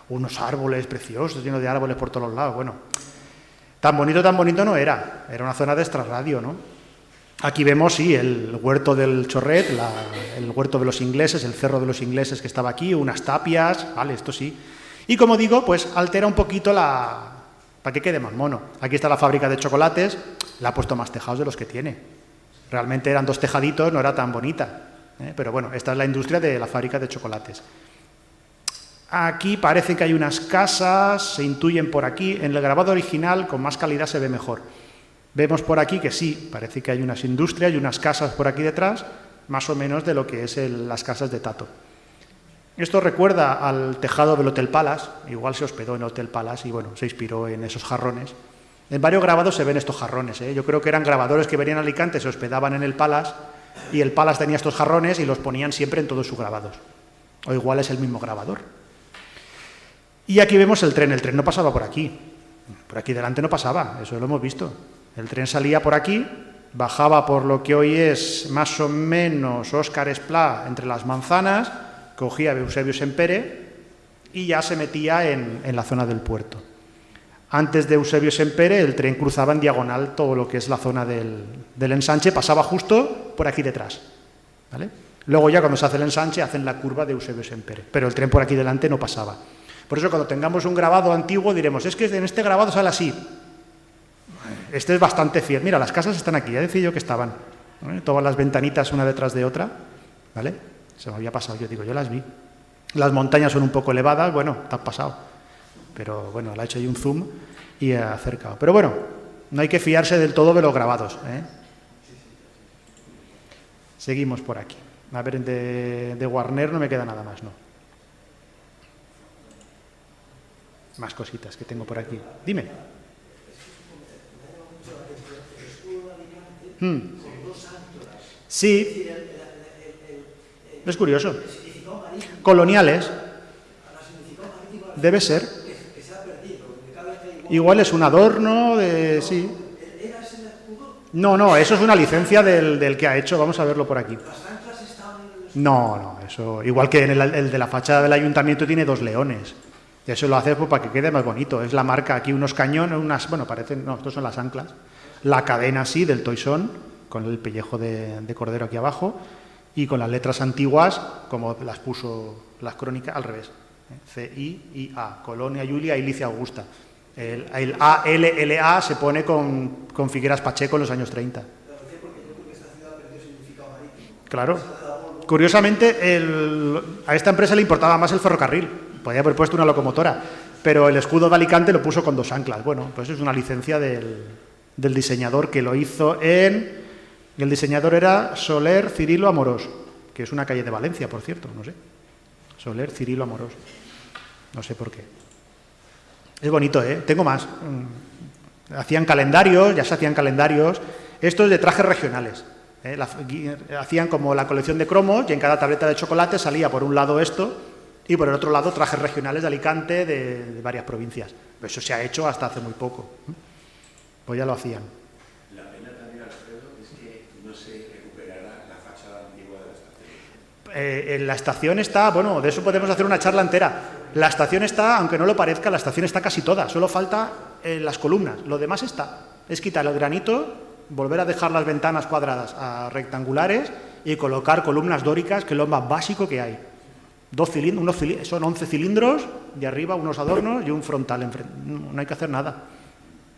unos árboles preciosos, llenos de árboles por todos los lados, bueno. Tan bonito no era una zona de extrarradio, ¿no? Aquí vemos, sí, el huerto del Chorret, el huerto de los ingleses, el cerro de los ingleses que estaba aquí, unas tapias, vale, esto sí. Y como digo, pues altera un poquito para que quede más mono. Aquí está la fábrica de chocolates, la ha puesto más tejados de los que tiene. Realmente eran dos tejaditos, no era tan bonita. Pero bueno, esta es la industria de la fábrica de chocolates. Aquí parece que hay unas casas, se intuyen por aquí. En el grabado original, con más calidad, se ve mejor. Vemos por aquí que sí, parece que hay unas industrias y unas casas por aquí detrás, más o menos de lo que es las casas de Tato. Esto recuerda al tejado del Hotel Palace, igual se hospedó en el Hotel Palace y bueno, se inspiró en esos jarrones. En varios grabados se ven estos jarrones, Yo creo que eran grabadores que venían a Alicante, se hospedaban en el Palace y el Palace tenía estos jarrones y los ponían siempre en todos sus grabados. O igual es el mismo grabador. Y aquí vemos el tren no pasaba por aquí delante no pasaba, eso lo hemos visto. El tren salía por aquí, bajaba por lo que hoy es más o menos Óscar Esplá, entre las manzanas, cogía Eusebio Sempere y ya se metía en la zona del puerto. Antes de Eusebio Sempere, el tren cruzaba en diagonal todo lo que es la zona del ensanche, pasaba justo por aquí detrás, ¿vale? Luego ya cuando se hace el ensanche hacen la curva de Eusebio Sempere, pero el tren por aquí delante no pasaba. Por eso cuando tengamos un grabado antiguo diremos, es que en este grabado sale así. Este es bastante fiel. Mira, las casas están aquí, ya decía yo que estaban. Todas las ventanitas una detrás de otra, ¿vale? Se me había pasado, yo las vi. Las montañas son un poco elevadas, bueno, te has pasado. Pero bueno, le ha hecho ahí un zoom y he acercado. Pero bueno, no hay que fiarse del todo de los grabados, Seguimos por aquí. A ver, de Warner no me queda nada más, ¿no? Más cositas que tengo por aquí. Dime. con dos anclas. Sí, Es decir, es curioso. el significado marítimo. Coloniales, El significado marítimo debe ser. que se ha perdido, porque cada vez hay Igual es un adorno de... Sí. ¿Era ese el escudo? No, eso es una licencia del que ha hecho. Vamos a verlo por aquí. ¿Las anclas estaban en el escudo? No, eso... Igual que en el de la fachada del ayuntamiento tiene 2 leones. Y eso lo hace pues, para que quede más bonito. Es la marca, aquí unos cañones, unas... Bueno, parecen... No, estos son las anclas. La cadena así del toisón, con el pellejo de cordero aquí abajo, y con las letras antiguas, como las puso las crónicas, al revés. C-I-I-A, Colonia Julia y Licia Augusta. El A-L-L-A se pone con Figueras Pacheco en los años 30. Lo decía porque yo creo que esta ciudad perdió significado marítimo. Claro. Curiosamente, a esta empresa le importaba más el ferrocarril. Podía haber puesto una locomotora, pero el escudo de Alicante lo puso con 2 anclas. Bueno, pues es una licencia del diseñador que lo hizo en... El diseñador era Soler Cirilo Amorós, que es una calle de Valencia, por cierto, no sé. Soler Cirilo Amorós. No sé por qué. Es bonito, ¿eh? Tengo más. Hacían calendarios, ya se hacían calendarios. Estos de trajes regionales. Hacían como la colección de cromos y en cada tableta de chocolate salía por un lado esto y por el otro lado trajes regionales de Alicante de varias provincias. Pero eso se ha hecho hasta hace muy poco. Pues ya lo hacían. La pena también, Alfredo, es que no se recuperará la fachada antigua de la estación. La estación está, bueno, de eso podemos hacer una charla entera. La estación está, aunque no lo parezca, la estación está casi toda. Solo falta las columnas. Lo demás está. Es quitar el granito, volver a dejar las ventanas cuadradas a rectangulares y colocar columnas dóricas, que es lo más básico que hay. 2 cilindros, son 11 cilindros, de arriba unos adornos y un frontal. No hay que hacer nada.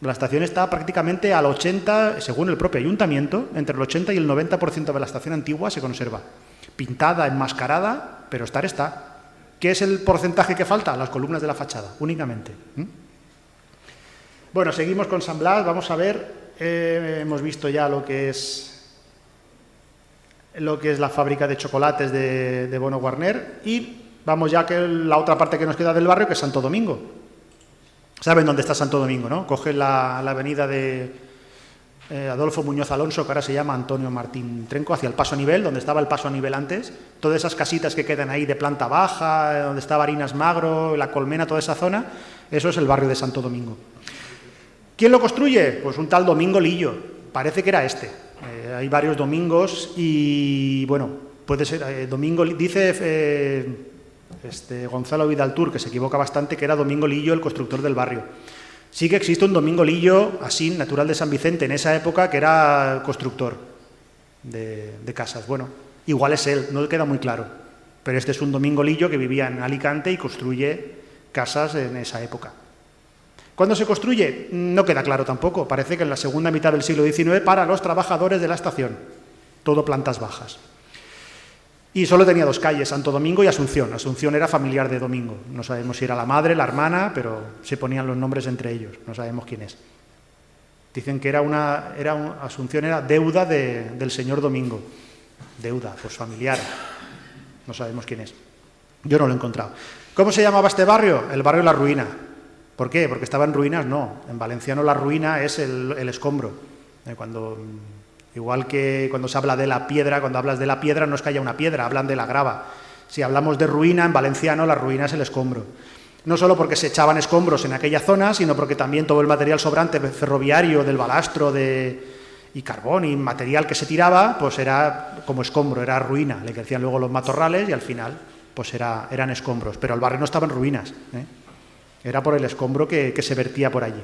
La estación está prácticamente al 80%, según el propio ayuntamiento, entre el 80 y el 90% de la estación antigua se conserva. Pintada, enmascarada, pero estar está. ¿Qué es el porcentaje que falta? Las columnas de la fachada, únicamente. Bueno, seguimos con San Blas, vamos a ver, hemos visto ya lo que es la fábrica de chocolates de Bono Guarner y vamos ya a la otra parte que nos queda del barrio, que es Santo Domingo. ¿Saben dónde está Santo Domingo, no? Coge la avenida de Adolfo Muñoz Alonso, que ahora se llama Antonio Martín Trenco, hacia el Paso a Nivel, donde estaba el Paso a Nivel antes. Todas esas casitas que quedan ahí de planta baja, donde estaba Harinas Magro, La Colmena, toda esa zona, eso es el barrio de Santo Domingo. ¿Quién lo construye? Pues un tal Domingo Lillo. Parece que era este. Hay varios Domingos y, bueno, puede ser... Domingo, dice... Gonzalo Vidaltur, que se equivoca bastante, que era Domingo Lillo el constructor del barrio. Sí que existe un Domingo Lillo, así, natural de San Vicente, en esa época, que era constructor de casas. Bueno, igual es él, no queda muy claro. Pero este es un Domingo Lillo que vivía en Alicante y construye casas en esa época. ¿Cuándo se construye? No queda claro tampoco. Parece que en la segunda mitad del siglo XIX para los trabajadores de la estación. Todo plantas bajas. Y solo tenía 2 calles, Santo Domingo y Asunción. Asunción era familiar de Domingo. No sabemos si era la madre, la hermana, pero se ponían los nombres entre ellos. No sabemos quién es. Dicen que Asunción era deuda del señor Domingo. Deuda, pues familiar. No sabemos quién es. Yo no lo he encontrado. ¿Cómo se llamaba este barrio? El barrio La Ruina. ¿Por qué? ¿Porque estaba en ruinas? No. En valenciano la ruina es el escombro. Igual que cuando se habla de la piedra, cuando hablas de la piedra no es que haya una piedra, hablan de la grava. Si hablamos de ruina, en valenciano la ruina es el escombro. No solo porque se echaban escombros en aquella zona, sino porque también todo el material sobrante ferroviario, del balastro y carbón y material que se tiraba, pues era como escombro, era ruina. Le crecían luego los matorrales y al final pues eran escombros. Pero el barrio no estaba en ruinas, Era por el escombro que se vertía por allí.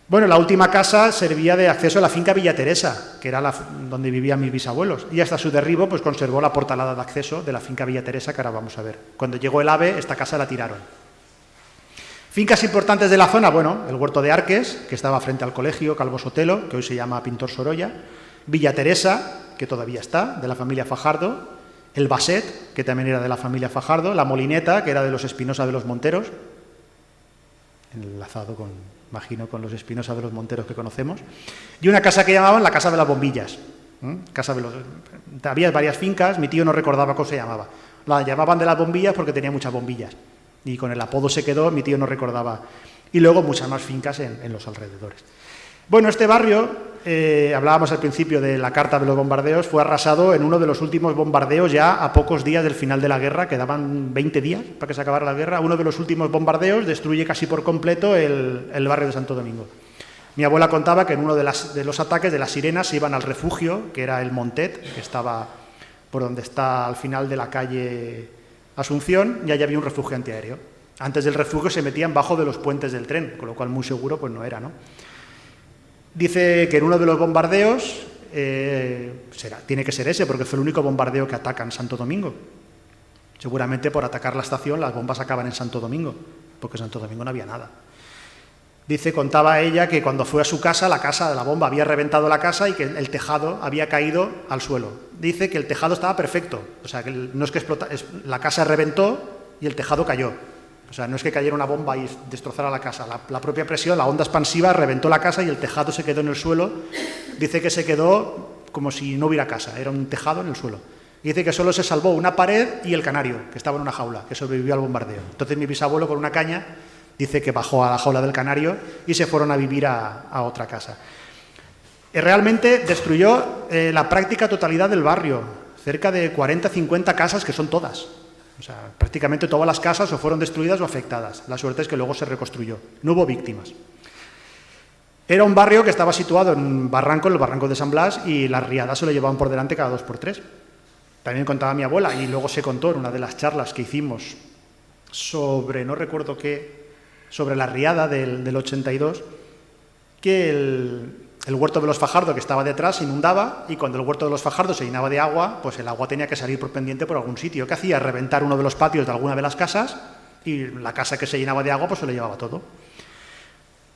Bueno, la última casa servía de acceso a la finca Villa Teresa, que era donde vivían mis bisabuelos. Y hasta su derribo pues conservó la portalada de acceso de la finca Villa Teresa, que ahora vamos a ver. Cuando llegó el AVE, esta casa la tiraron. Fincas importantes de la zona, bueno, el Huerto de Arques, que estaba frente al colegio Calvo Sotelo, que hoy se llama Pintor Sorolla. Villa Teresa, que todavía está, de la familia Fajardo. El Baset, que también era de la familia Fajardo. La Molineta, que era de los Espinosa de los Monteros. Enlazado imagino, con los Espinosa de los Monteros que conocemos, y una casa que llamaban la Casa de las Bombillas. Había varias fincas, mi tío no recordaba cómo se llamaba. La llamaban de las bombillas porque tenía muchas bombillas, y con el apodo se quedó, mi tío no recordaba. Y luego muchas más fincas en los alrededores. Bueno, este barrio, hablábamos al principio de la carta de los bombardeos, fue arrasado en uno de los últimos bombardeos ya a pocos días del final de la guerra, quedaban 20 días para que se acabara la guerra. Uno de los últimos bombardeos destruye casi por completo el barrio de Santo Domingo. Mi abuela contaba que en uno de los ataques de las sirenas se iban al refugio, que era el Montet, que estaba por donde está al final de la calle Asunción, y allí había un refugio antiaéreo. Antes del refugio se metían bajo de los puentes del tren, con lo cual muy seguro pues no era, ¿no? Dice que en uno de los bombardeos, tiene que ser ese, porque fue el único bombardeo que atacan Santo Domingo. Seguramente por atacar la estación las bombas acaban en Santo Domingo, porque en Santo Domingo no había nada. Dice, contaba ella que cuando fue a su casa, la bomba había reventado la casa y que el tejado había caído al suelo. Dice que el tejado estaba perfecto, o sea, que no es que la casa reventó y el tejado cayó. O sea, no es que cayera una bomba y destrozara la casa. La propia presión, la onda expansiva, reventó la casa y el tejado se quedó en el suelo. Dice que se quedó como si no hubiera casa, era un tejado en el suelo. Dice que solo se salvó una pared y el canario, que estaba en una jaula, que sobrevivió al bombardeo. Entonces mi bisabuelo con una caña dice que bajó a la jaula del canario y se fueron a vivir a otra casa. Realmente destruyó la práctica totalidad del barrio, cerca de 40-50 casas que son todas. O sea, prácticamente todas las casas o fueron destruidas o afectadas. La suerte es que luego se reconstruyó. No hubo víctimas. Era un barrio que estaba situado en un barranco, el barranco de San Blas, y las riadas se lo llevaban por delante cada 2 por 3. También contaba mi abuela, y luego se contó en una de las charlas que hicimos sobre, no recuerdo qué, sobre la riada del 82, que el huerto de los Fajardo, que estaba detrás, se inundaba, y cuando el huerto de los Fajardo se llenaba de agua, pues el agua tenía que salir por pendiente por algún sitio. ¿Qué hacía? Reventar uno de los patios de alguna de las casas, y la casa que se llenaba de agua pues se lo llevaba todo.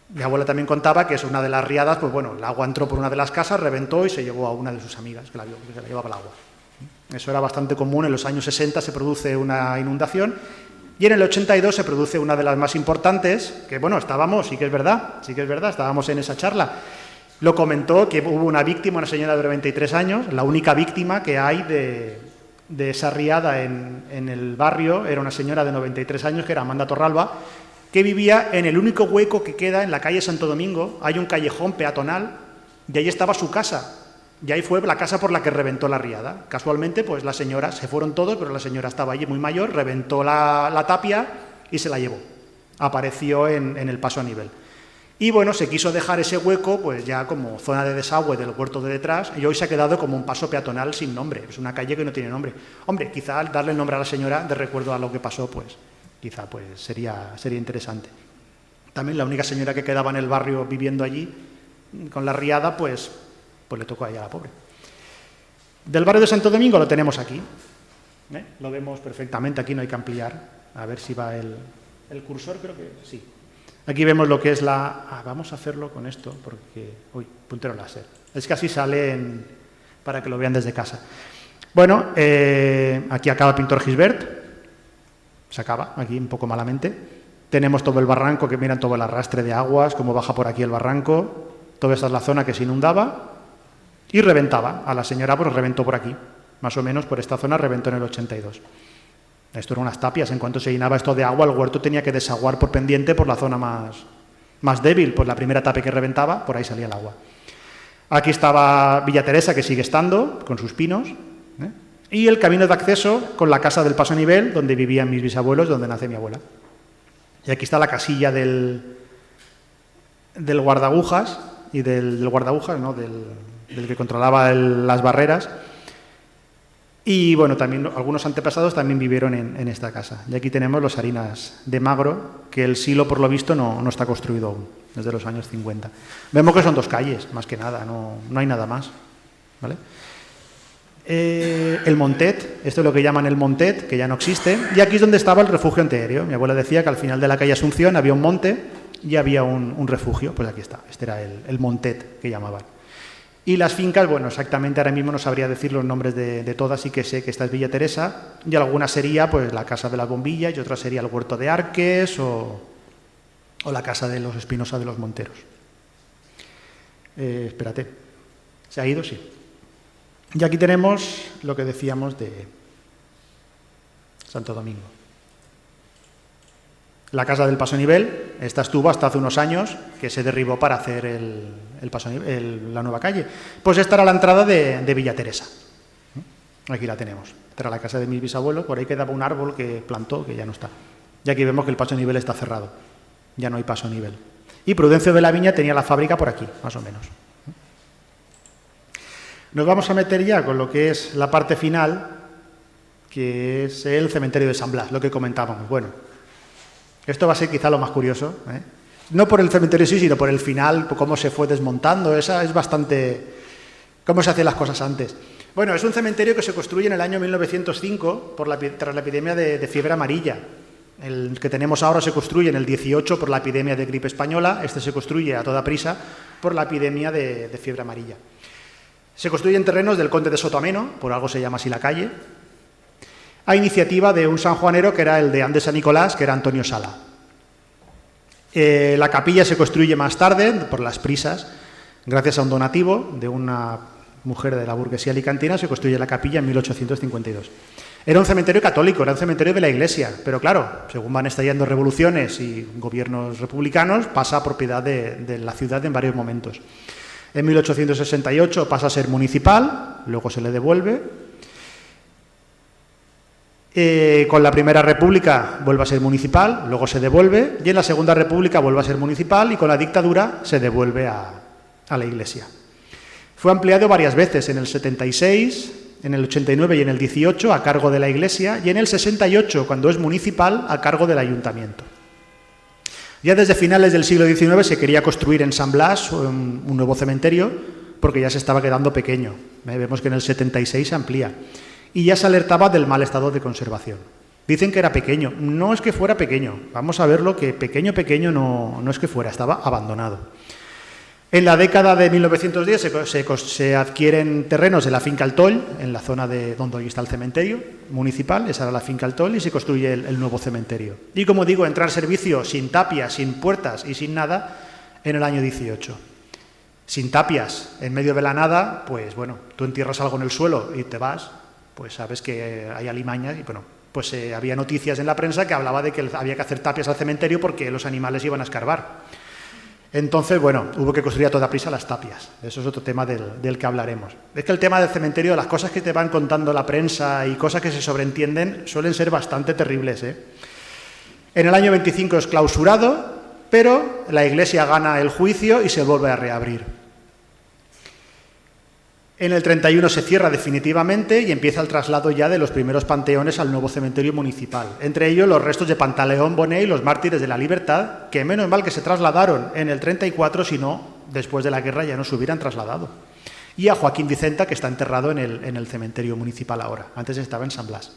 Mi abuela también contaba que es una de las riadas, pues bueno, el agua entró por una de las casas, reventó y se llevó a una de sus amigas, que se la llevaba el agua. Eso era bastante común. En los años 60 se produce una inundación, y en el 82 se produce una de las más importantes, que bueno, sí que es verdad, estábamos en esa charla. Lo comentó que hubo una víctima, una señora de 93 años, la única víctima que hay de esa riada en el barrio, era una señora de 93 años, que era Amanda Torralba, que vivía en el único hueco que queda en la calle Santo Domingo. Hay un callejón peatonal, y ahí estaba su casa, y ahí fue la casa por la que reventó la riada. Casualmente, pues la señora, se fueron todos, pero la señora estaba allí muy mayor, reventó la tapia y se la llevó. Apareció en el paso a nivel. Y bueno, se quiso dejar ese hueco pues ya como zona de desagüe del huerto de detrás, y hoy se ha quedado como un paso peatonal sin nombre. Es una calle que no tiene nombre. Hombre, quizá darle el nombre a la señora de recuerdo a lo que pasó, pues quizá pues sería interesante. También la única señora que quedaba en el barrio viviendo allí con la riada, pues le tocó a ella, la pobre. Del barrio de Santo Domingo lo tenemos aquí. Lo vemos perfectamente, aquí no hay que ampliar. A ver si va el cursor, creo que sí. Aquí vemos lo que es vamos a hacerlo con esto, porque... Uy, puntero láser. Es que así sale para que lo vean desde casa. Bueno, aquí acaba el pintor Gisbert. Se acaba, aquí un poco malamente. Tenemos todo el barranco, que miran todo el arrastre de aguas, cómo baja por aquí el barranco. Toda esta es la zona que se inundaba y reventaba. A la señora pues reventó por aquí. Más o menos por esta zona reventó en el 82. Esto eran unas tapias. En cuanto se llenaba esto de agua, el huerto tenía que desaguar por pendiente por la zona más débil. Pues la primera tapia que reventaba, por ahí salía el agua. Aquí estaba Villa Teresa, que sigue estando, con sus pinos, y el camino de acceso con la casa del paso a nivel, donde vivían mis bisabuelos, donde nace mi abuela. Y aquí está la casilla del guardagujas, y del guardagujas, ¿no? del que controlaba las barreras. Y bueno, también algunos antepasados también vivieron en esta casa. Y aquí tenemos los Harinas de Magro, que el silo, por lo visto, no está construido aún, desde los años 50. Vemos que son 2 calles, más que nada, no hay nada más. ¿Vale? El Montet, esto es lo que llaman el Montet, que ya no existe, y aquí es donde estaba el refugio antiaéreo. Mi abuela decía que al final de la calle Asunción había un monte y había un refugio. Pues aquí está, este era el Montet que llamaban. Y las fincas, bueno, exactamente ahora mismo no sabría decir los nombres de todas, sí que sé que esta es Villa Teresa, y alguna sería pues la Casa de las Bombillas, y otra sería el Huerto de Arques o la Casa de los Espinosa de los Monteros. Espérate, ¿se ha ido? Sí. Y aquí tenemos lo que decíamos de Santo Domingo. La casa del Paso Nivel, esta estuvo hasta hace unos años, que se derribó para hacer la nueva calle. Pues esta era la entrada de Villa Teresa. Aquí la tenemos. Esta era la casa de mis bisabuelos, por ahí quedaba un árbol que plantó, que ya no está. Y aquí vemos que el Paso Nivel está cerrado. Ya no hay Paso Nivel. Y Prudencio de la Viña tenía la fábrica por aquí, más o menos. Nos vamos a meter ya con lo que es la parte final, que es el cementerio de San Blas, lo que comentábamos. Bueno, esto va a ser quizá lo más curioso, ¿eh? No por el cementerio sí, sino por el final, por cómo se fue desmontando. Esa es bastante... cómo se hacían las cosas antes. Bueno, es un cementerio que se construye en el año 1905 tras la epidemia de fiebre amarilla. El que tenemos ahora se construye en el 18 por la epidemia de gripe española. Este se construye a toda prisa por la epidemia de fiebre amarilla. Se construye en terrenos del conde de Sotoameno, por algo se llama así la calle, a iniciativa de un sanjuanero que era el deán de San Nicolás, que era Antonio Sala. La capilla se construye más tarde, por las prisas, gracias a un donativo de una mujer de la burguesía alicantina, se construye la capilla en 1852. Era un cementerio católico, era un cementerio de la Iglesia, pero claro, según van estallando revoluciones y gobiernos republicanos, pasa a propiedad de la ciudad en varios momentos. En 1868 pasa a ser municipal, luego se le devuelve. Con la Primera República vuelve a ser municipal, luego se devuelve, y en la Segunda República vuelve a ser municipal y con la dictadura se devuelve a la Iglesia. Fue ampliado varias veces, en el 76, en el 89 y en el 18 a cargo de la Iglesia, y en el 68, cuando es municipal, a cargo del Ayuntamiento. Ya desde finales del siglo XIX se quería construir en San Blas un nuevo cementerio porque ya se estaba quedando pequeño. Vemos que en el 76 se amplía. Y ya se alertaba del mal estado de conservación. Dicen que era pequeño. No es que fuera pequeño. Vamos a verlo que pequeño no es que fuera, estaba abandonado. En la década de 1910 se adquieren terrenos de la finca El Toll, en la zona de donde hoy está el cementerio municipal, esa era la finca El Toll, y se construye el nuevo cementerio. Y como digo, entra en servicio sin tapias, sin puertas y sin nada en el año 18. Sin tapias, en medio de la nada, pues bueno, tú entierras algo en el suelo y te vas, pues sabes que hay alimañas y bueno, pues había noticias en la prensa que hablaba de que había que hacer tapias al cementerio porque los animales iban a escarbar. Entonces, bueno, hubo que construir a toda prisa las tapias. Eso es otro tema del que hablaremos. Es que el tema del cementerio, las cosas que te van contando la prensa y cosas que se sobreentienden suelen ser bastante terribles, ¿eh? En el año 25 es clausurado, pero la Iglesia gana el juicio y se vuelve a reabrir. En el 31 se cierra definitivamente y empieza el traslado ya de los primeros panteones al nuevo cementerio municipal. Entre ellos los restos de Pantaleón Bonet y los mártires de la Libertad, que menos mal que se trasladaron en el 34, si no, después de la guerra ya no se hubieran trasladado. Y a Joaquín Vicenta, que está enterrado en el cementerio municipal ahora. Antes estaba en San Blas.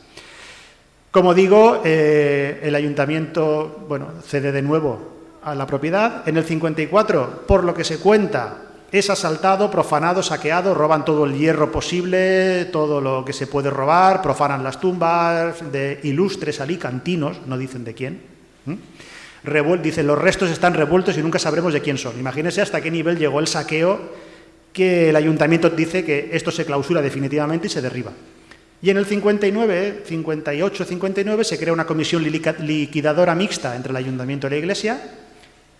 Como digo, el ayuntamiento, bueno, cede de nuevo a la propiedad. En el 54, por lo que se cuenta, es asaltado, profanado, saqueado, roban todo el hierro posible, todo lo que se puede robar, profanan las tumbas de ilustres alicantinos, no dicen de quién. Dicen, los restos están revueltos y nunca sabremos de quién son. Imagínense hasta qué nivel llegó el saqueo, que el ayuntamiento dice que esto se clausura definitivamente y se derriba. Y en el 59, 58, 59 se crea una comisión liquidadora mixta entre el ayuntamiento y la Iglesia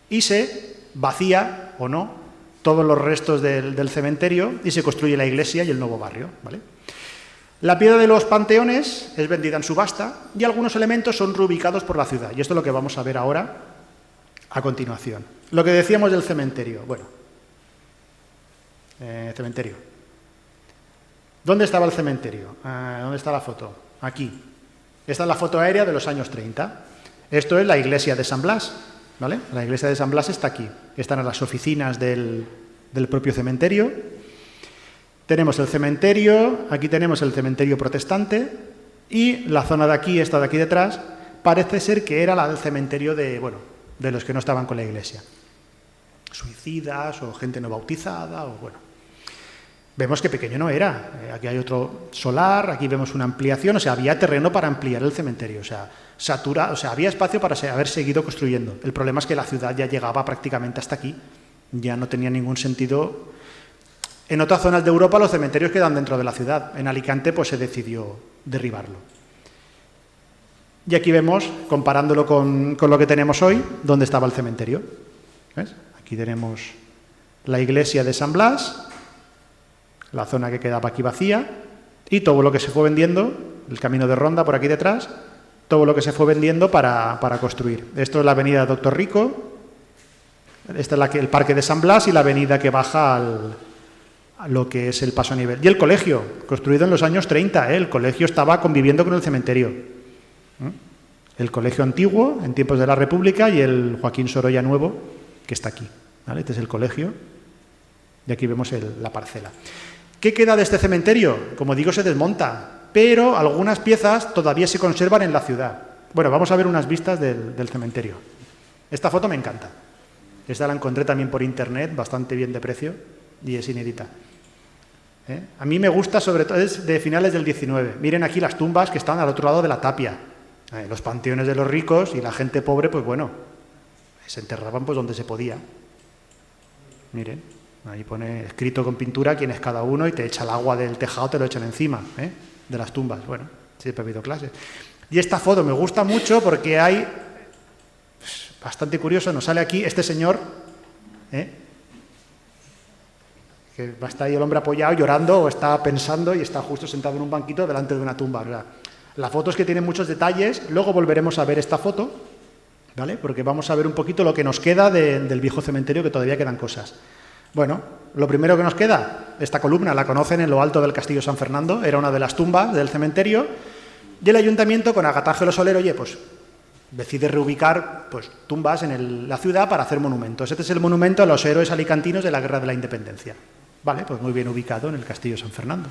y se vacía, o no, todos los restos del cementerio y se construye la iglesia y el nuevo barrio, ¿vale? La piedra de los panteones es vendida en subasta y algunos elementos son reubicados por la ciudad. Y esto es lo que vamos a ver ahora a continuación. Lo que decíamos del cementerio. Bueno, cementerio. ¿Dónde estaba el cementerio? ¿Dónde está la foto? Aquí. Esta es la foto aérea de los años 30. Esto es la iglesia de San Blas. ¿Vale? La iglesia de San Blas está aquí. Están en las oficinas del propio cementerio. Tenemos el cementerio, aquí tenemos el cementerio protestante y la zona de aquí, esta de aquí detrás, parece ser que era la del cementerio de los que no estaban con la iglesia. Suicidas o gente no bautizada o bueno. Vemos que pequeño no era. Aquí hay otro solar, aquí vemos una ampliación, o sea, había terreno para ampliar el cementerio, o sea, había espacio para haber seguido construyendo. El problema es que la ciudad ya llegaba prácticamente hasta aquí, ya no tenía ningún sentido. En otras zonas de Europa los cementerios quedan dentro de la ciudad, en Alicante pues se decidió derribarlo. Y aquí vemos, comparándolo con lo que tenemos hoy, dónde estaba el cementerio. ¿Ves? Aquí tenemos la iglesia de San Blas, la zona que quedaba aquí vacía, y todo lo que se fue vendiendo, el camino de Ronda por aquí detrás, todo lo que se fue vendiendo para construir. Esto es la avenida Doctor Rico, este es el parque de San Blas y la avenida que baja a lo que es el paso a nivel. Y el colegio, construido en los años 30, el colegio estaba conviviendo con el cementerio. El colegio antiguo, en tiempos de la República, y el Joaquín Sorolla nuevo, que está aquí. ¿Vale? Este es el colegio, y aquí vemos la parcela. ¿Qué queda de este cementerio? Como digo, se desmonta, pero algunas piezas todavía se conservan en la ciudad. Bueno, vamos a ver unas vistas del cementerio. Esta foto me encanta. Esta la encontré también por internet, bastante bien de precio, y es inédita. A mí me gusta, sobre todo, es de finales del 19. Miren aquí las tumbas que están al otro lado de la tapia. Los panteones de los ricos y la gente pobre, pues bueno, se enterraban pues donde se podía. Miren, ahí pone escrito con pintura quién es cada uno y te echa el agua del tejado, te lo echan encima, de las tumbas. Bueno, siempre ha habido clases. Y esta foto me gusta mucho porque hay, bastante curioso, nos sale aquí este señor, que va a estar ahí el hombre apoyado llorando o está pensando y está justo sentado en un banquito delante de una tumba, ¿verdad? La foto es que tiene muchos detalles, luego volveremos a ver esta foto, ¿vale? Porque vamos a ver un poquito lo que nos queda del viejo cementerio, que todavía quedan cosas. Bueno, lo primero que nos queda, esta columna, la conocen en lo alto del Castillo San Fernando, era una de las tumbas del cementerio, y el ayuntamiento, con Agatángelo Soler, oye, pues decide reubicar pues, tumbas en la ciudad para hacer monumentos. Este es el monumento a los héroes alicantinos de la Guerra de la Independencia. Vale, pues muy bien ubicado en el Castillo San Fernando.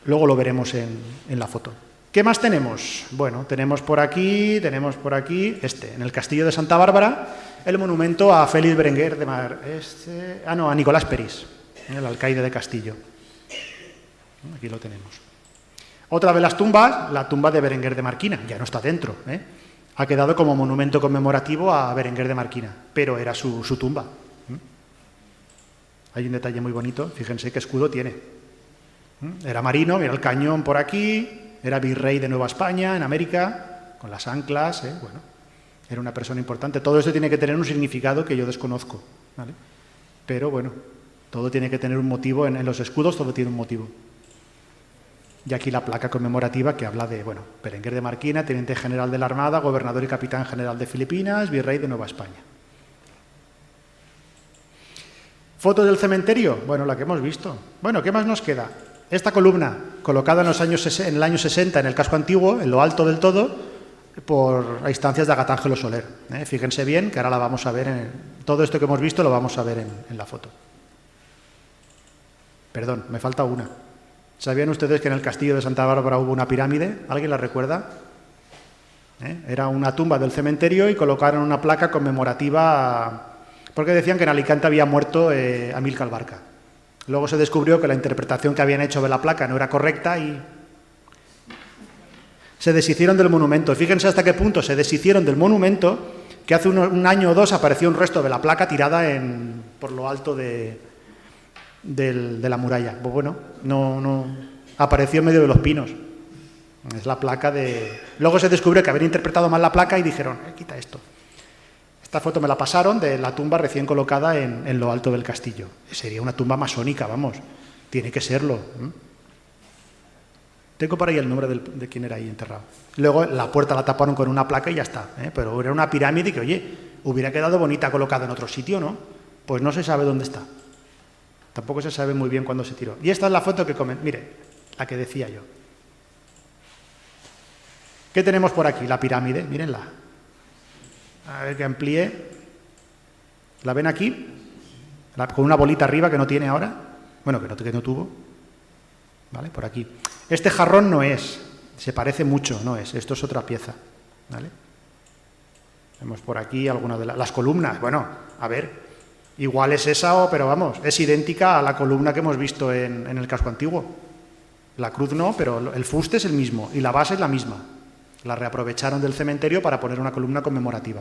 Luego lo veremos en la foto. ¿Qué más tenemos? Bueno, tenemos por aquí, en el Castillo de Santa Bárbara, el monumento a Félix Berenguer de a Nicolás Peris, el alcaide de Castillo. Aquí lo tenemos. Otra de las tumbas, la tumba de Berenguer de Marquina, ya no está dentro, ha quedado como monumento conmemorativo a Berenguer de Marquina, pero era su tumba. Hay un detalle muy bonito, fíjense qué escudo tiene. Era marino, mira el cañón por aquí, era virrey de Nueva España, en América, con las anclas, bueno, era una persona importante. Todo esto tiene que tener un significado que yo desconozco, ¿vale? Pero bueno, todo tiene que tener un motivo, en los escudos todo tiene un motivo. Y aquí la placa conmemorativa que habla de, bueno, Berenguer de Marquina, teniente general de la Armada, gobernador y capitán general de Filipinas, virrey de Nueva España. ¿Fotos del cementerio? Bueno, la que hemos visto. Bueno, ¿qué más nos queda? Esta columna, colocada en el año 60 en el casco antiguo, en lo alto del todo, por instancias de Agatángelo Soler. Fíjense bien, que ahora la vamos a ver, todo esto que hemos visto lo vamos a ver en la foto. Perdón, me falta una. ¿Sabían ustedes que en el castillo de Santa Bárbara hubo una pirámide? ¿Alguien la recuerda? Era una tumba del cementerio y colocaron una placa conmemorativa porque decían que en Alicante había muerto Amílcar Barca. Luego se descubrió que la interpretación que habían hecho de la placa no era correcta y se deshicieron del monumento. Fíjense hasta qué punto se deshicieron del monumento, que hace un año o dos apareció un resto de la placa tirada por lo alto de la muralla. Pues bueno, no apareció en medio de los pinos. Es la placa de... Luego se descubrió que habían interpretado mal la placa y dijeron, quita esto. Esta foto me la pasaron de la tumba recién colocada en lo alto del castillo. Sería una tumba masónica, vamos. Tiene que serlo. Tengo por ahí el nombre de quién era ahí enterrado. Luego la puerta la taparon con una placa y ya está. Pero era una pirámide que, oye, hubiera quedado bonita colocada en otro sitio, ¿no? Pues no se sabe dónde está. Tampoco se sabe muy bien cuándo se tiró. Y esta es la foto que mire, la que decía yo. ¿Qué tenemos por aquí? La pirámide, mírenla. A ver que amplíe. ¿La ven aquí? Con una bolita arriba que no tiene ahora. Bueno, que no tuvo. ¿Vale? Por aquí. Este jarrón no es. Se parece mucho, no es. Esto es otra pieza. ¿Vale? Vemos por aquí algunas de las columnas. Bueno, a ver. Igual es esa, pero vamos, es idéntica a la columna que hemos visto en el casco antiguo. La cruz no, pero el fuste es el mismo y la base es la misma. La reaprovecharon del cementerio para poner una columna conmemorativa.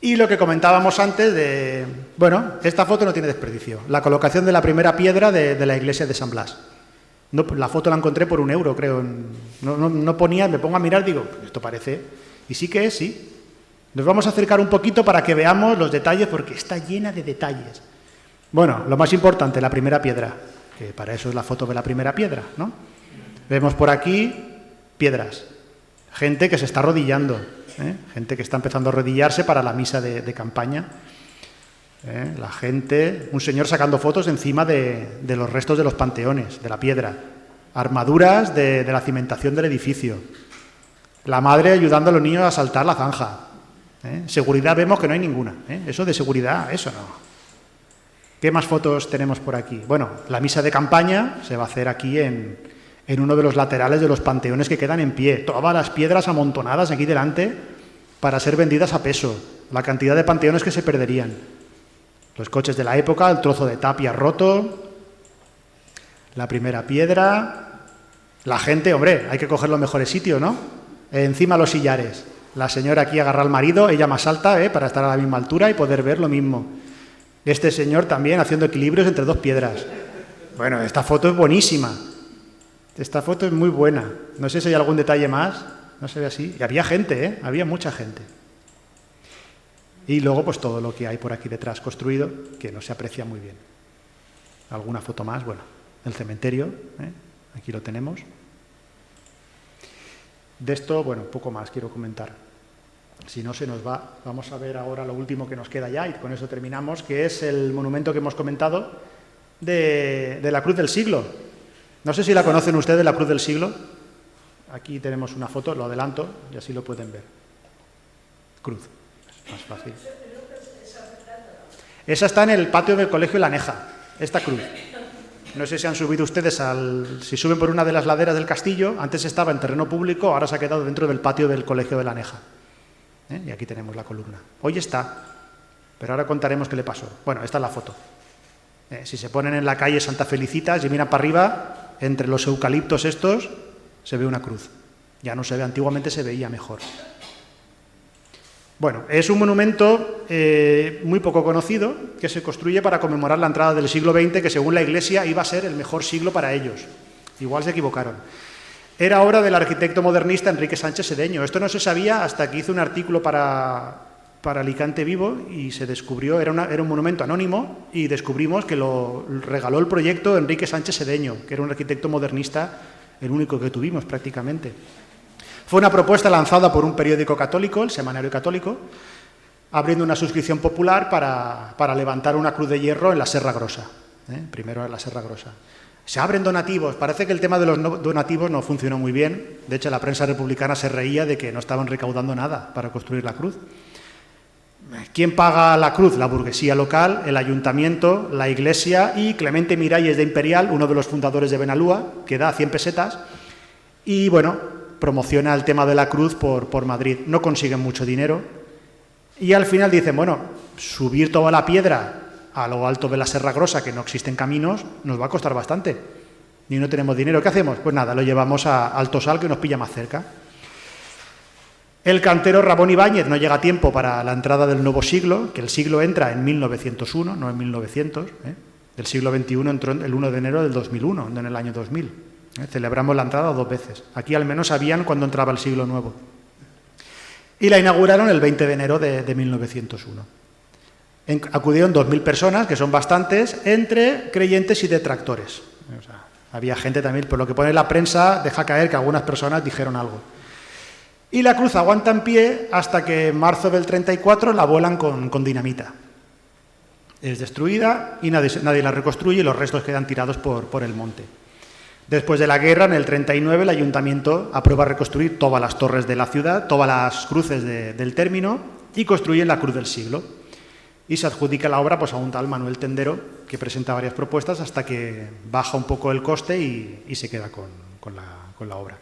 Y lo que comentábamos antes bueno, esta foto no tiene desperdicio. La colocación de la primera piedra de la iglesia de San Blas. No, la foto la encontré por €1, creo. No ponía, me pongo a mirar, digo, esto parece... Y sí que es, sí. Nos vamos a acercar un poquito para que veamos los detalles, porque está llena de detalles. Bueno, lo más importante, la primera piedra, que para eso es la foto de la primera piedra, ¿no? Vemos por aquí piedras, gente que se está arrodillando, gente que está empezando a arrodillarse para la misa de campaña. La gente, un señor sacando fotos encima de los restos de los panteones, de la piedra, armaduras de la cimentación del edificio, la madre ayudando a los niños a saltar la zanja. Seguridad vemos que no hay ninguna, eso de seguridad, eso no. ¿Qué más fotos tenemos por aquí? Bueno, la misa de campaña se va a hacer aquí en uno de los laterales de los panteones que quedan en pie, todas las piedras amontonadas aquí delante para ser vendidas a peso, la cantidad de panteones que se perderían. Los coches de la época, el trozo de tapia roto, la primera piedra, la gente, hombre, hay que coger los mejores sitios, ¿no? Encima los sillares. La señora aquí agarra al marido, ella más alta, para estar a la misma altura y poder ver lo mismo. Este señor también haciendo equilibrios entre dos piedras. Bueno, esta foto es buenísima. Esta foto es muy buena. No sé si hay algún detalle más, no se ve así. Y había gente, había mucha gente. Y luego pues todo lo que hay por aquí detrás construido, que no se aprecia muy bien. Alguna foto más, bueno, el cementerio, aquí lo tenemos. De esto, bueno, poco más quiero comentar. Si no se nos va, vamos a ver ahora lo último que nos queda ya y con eso terminamos, que es el monumento que hemos comentado de la Cruz del Siglo. No sé si la conocen ustedes, la Cruz del Siglo. Aquí tenemos una foto, lo adelanto y así lo pueden ver. Cruz. Más fácil. Esa está en el patio del Colegio La Aneja, esta cruz. No sé si han subido ustedes si suben por una de las laderas del castillo, antes estaba en terreno público, ahora se ha quedado dentro del patio del Colegio de La Aneja. Y aquí tenemos la columna. Hoy está, pero ahora contaremos qué le pasó. Bueno, esta es la foto. Si se ponen en la calle Santa Felicitas y miran para arriba, entre los eucaliptos estos, se ve una cruz. Ya no se ve, antiguamente se veía mejor. Bueno, es un monumento muy poco conocido que se construye para conmemorar la entrada del siglo XX, que según la Iglesia iba a ser el mejor siglo para ellos. Igual se equivocaron. Era obra del arquitecto modernista Enrique Sánchez Sedeño. Esto no se sabía hasta que hizo un artículo para Alicante Vivo y se descubrió, era un monumento anónimo y descubrimos que lo regaló el proyecto Enrique Sánchez Sedeño, que era un arquitecto modernista, el único que tuvimos prácticamente. Fue una propuesta lanzada por un periódico católico, el Semanario Católico, abriendo una suscripción popular para levantar una cruz de hierro en la Serra Grossa. Primero en la Serra Grossa. Se abren donativos. Parece que el tema de los donativos no funcionó muy bien. De hecho, la prensa republicana se reía de que no estaban recaudando nada para construir la cruz. ¿Quién paga la cruz? La burguesía local, el ayuntamiento, la Iglesia y Clemente Miralles de Imperial, uno de los fundadores de Benalúa, que da 100 pesetas. Y bueno, promociona el tema de la cruz por Madrid. No consiguen mucho dinero. Y al final dicen, bueno, subir toda la piedra a lo alto de la Serra Grossa, que no existen caminos, nos va a costar bastante. Y no tenemos dinero. ¿Qué hacemos? Pues nada, lo llevamos a Altosal, que nos pilla más cerca. El cantero Ramón Ibáñez no llega a tiempo para la entrada del nuevo siglo, que el siglo entra en 1901, no en 1900. El siglo XXI entró el 1 de enero del 2001, no en el año 2000. Celebramos la entrada 2 veces. Aquí al menos sabían cuándo entraba el siglo nuevo. Y la inauguraron el 20 de enero de 1901. Acudieron 2.000 personas, que son bastantes, entre creyentes y detractores. O sea, había gente también, por lo que pone la prensa, deja caer que algunas personas dijeron algo. Y la cruz aguanta en pie hasta que en marzo del 34 la vuelan con dinamita. Es destruida y nadie la reconstruye y los restos quedan tirados por el monte. Después de la guerra, en el 39, el ayuntamiento aprueba reconstruir todas las torres de la ciudad, todas las cruces del término y construyen la Cruz del Siglo. Y se adjudica la obra pues, a un tal Manuel Tendero, que presenta varias propuestas hasta que baja un poco el coste y se queda con la obra.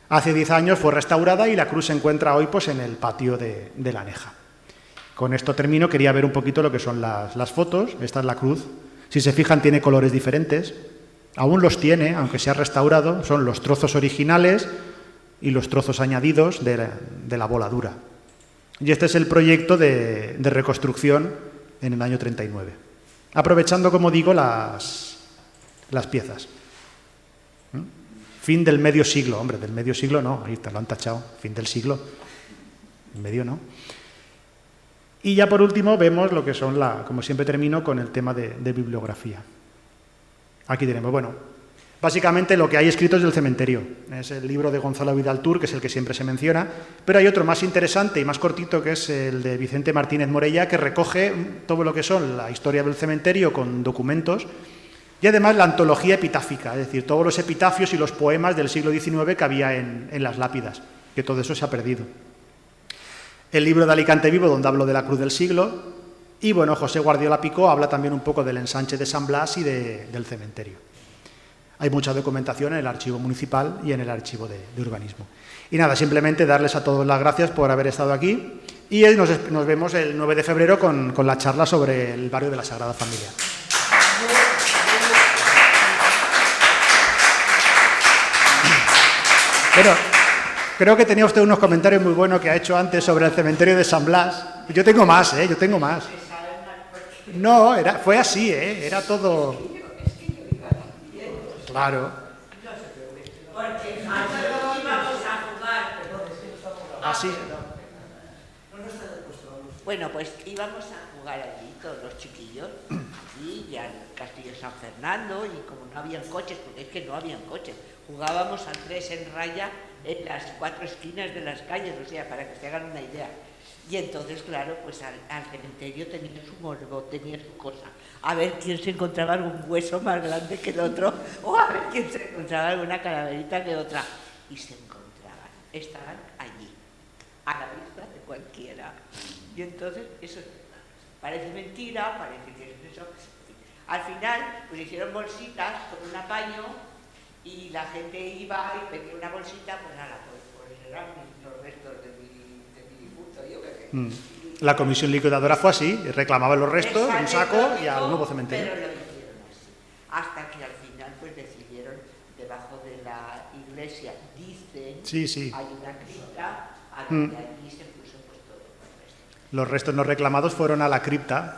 Hace 10 años fue restaurada y la cruz se encuentra hoy pues, en el patio de La Aneja. Con esto termino, quería ver un poquito lo que son las fotos. Esta es la cruz. Si se fijan, tiene colores diferentes. Aún los tiene, aunque se ha restaurado. Son los trozos originales y los trozos añadidos de la voladura. Y este es el proyecto de reconstrucción en el año 39. Aprovechando, como digo, las piezas. Fin del medio siglo. Hombre, del medio siglo no, ahí te lo han tachado. Fin del siglo. En medio no. Y ya por último vemos lo que son, como siempre termino, con el tema de bibliografía. Aquí tenemos, bueno, básicamente lo que hay escrito es del cementerio. Es el libro de Gonzalo Vidal-Tur, que es el que siempre se menciona, pero hay otro más interesante y más cortito, que es el de Vicente Martínez Morella, que recoge todo lo que son la historia del cementerio con documentos y además la antología epitáfica, es decir, todos los epitafios y los poemas del siglo XIX que había en las lápidas, que todo eso se ha perdido. El libro de Alicante Vivo, donde hablo de la Cruz del Siglo, y bueno, José Guardiola Picó habla también un poco del ensanche de San Blas y del cementerio. Hay mucha documentación en el archivo municipal y en el archivo de urbanismo. Y nada, simplemente darles a todos las gracias por haber estado aquí y nos vemos el 9 de febrero con la charla sobre el barrio de la Sagrada Familia. Pero creo que tenía usted unos comentarios muy buenos que ha hecho antes sobre el cementerio de San Blas. Yo tengo más, yo tengo más. No, fue así, era todo... Claro. Porque nosotros íbamos a jugar. Así. Bueno, pues íbamos a jugar allí todos los chiquillos y ya en el Castillo de San Fernando, y como no habían coches, porque es que no habían coches, jugábamos al 3 en raya en las 4 esquinas de las calles, o sea, para que se hagan una idea. Y entonces, claro, pues al cementerio tenía su morbo, tenía su cosa. A ver quién se encontraba algún hueso más grande que el otro, o a ver quién se encontraba alguna calaverita que otra. Y se encontraban, estaban allí, a la vista de cualquiera. Y entonces, eso parece mentira, parece que es eso. Al final, pues hicieron bolsitas con un apaño y la gente iba y pedía una bolsita, pues nada, pues eran los restos de mi difunto, yo qué sé. La comisión liquidadora fue así, reclamaba los restos, un saco y al nuevo cementerio. Pero lo hicieron así, hasta que al final pues decidieron, debajo de la iglesia, dicen, sí. hay una cripta, a donde allí se puso pues todo el resto. Los restos no reclamados fueron a la cripta,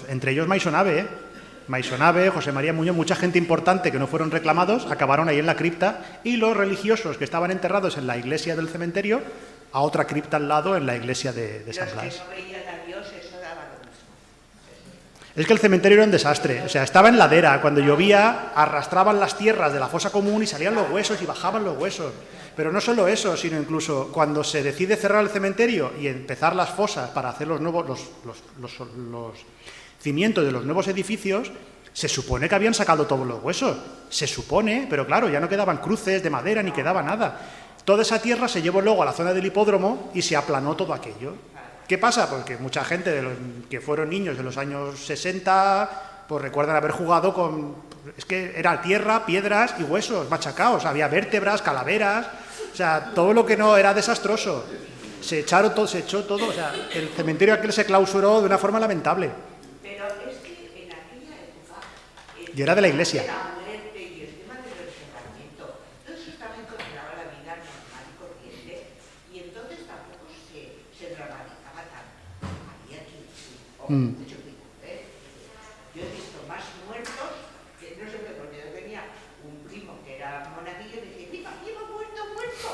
entre ellos Maisonave, Maisonave, José María Muñoz, mucha gente importante que no fueron reclamados, acabaron ahí en la cripta, y los religiosos que estaban enterrados en la iglesia del cementerio, a otra cripta al lado en la iglesia de San Blas. Los que no veían a Dios, eso daba lo mismo. Es que el cementerio era un desastre, o sea, estaba en ladera, cuando llovía arrastraban las tierras de la fosa común y salían los huesos y bajaban los huesos. Pero no solo eso, sino incluso cuando se decide cerrar el cementerio y empezar las fosas para hacer los cimientos de los nuevos edificios, se supone que habían sacado todos los huesos, se supone, pero claro, ya no quedaban cruces de madera ni quedaba nada. Toda esa tierra se llevó luego a la zona del hipódromo y se aplanó todo aquello. ¿Qué pasa? Porque mucha gente de los que fueron niños de los años 60, pues recuerdan haber jugado con... Es que era tierra, piedras y huesos machacados, había vértebras, calaveras, o sea, todo lo que no era desastroso. Se echó todo, o sea, el cementerio aquel se clausuró de una forma lamentable. Pero es que en aquella época... Y era de la iglesia. La muerte y el tema del enterramiento, todo eso también consideraba la vida normal y corriente, y entonces tampoco se dramatizaba tanto. Había que mucho tiempo, Yo he visto más muertos, que no sé qué, porque yo tenía un primo que era monaguillo y me decía, ¡Viva, muerto!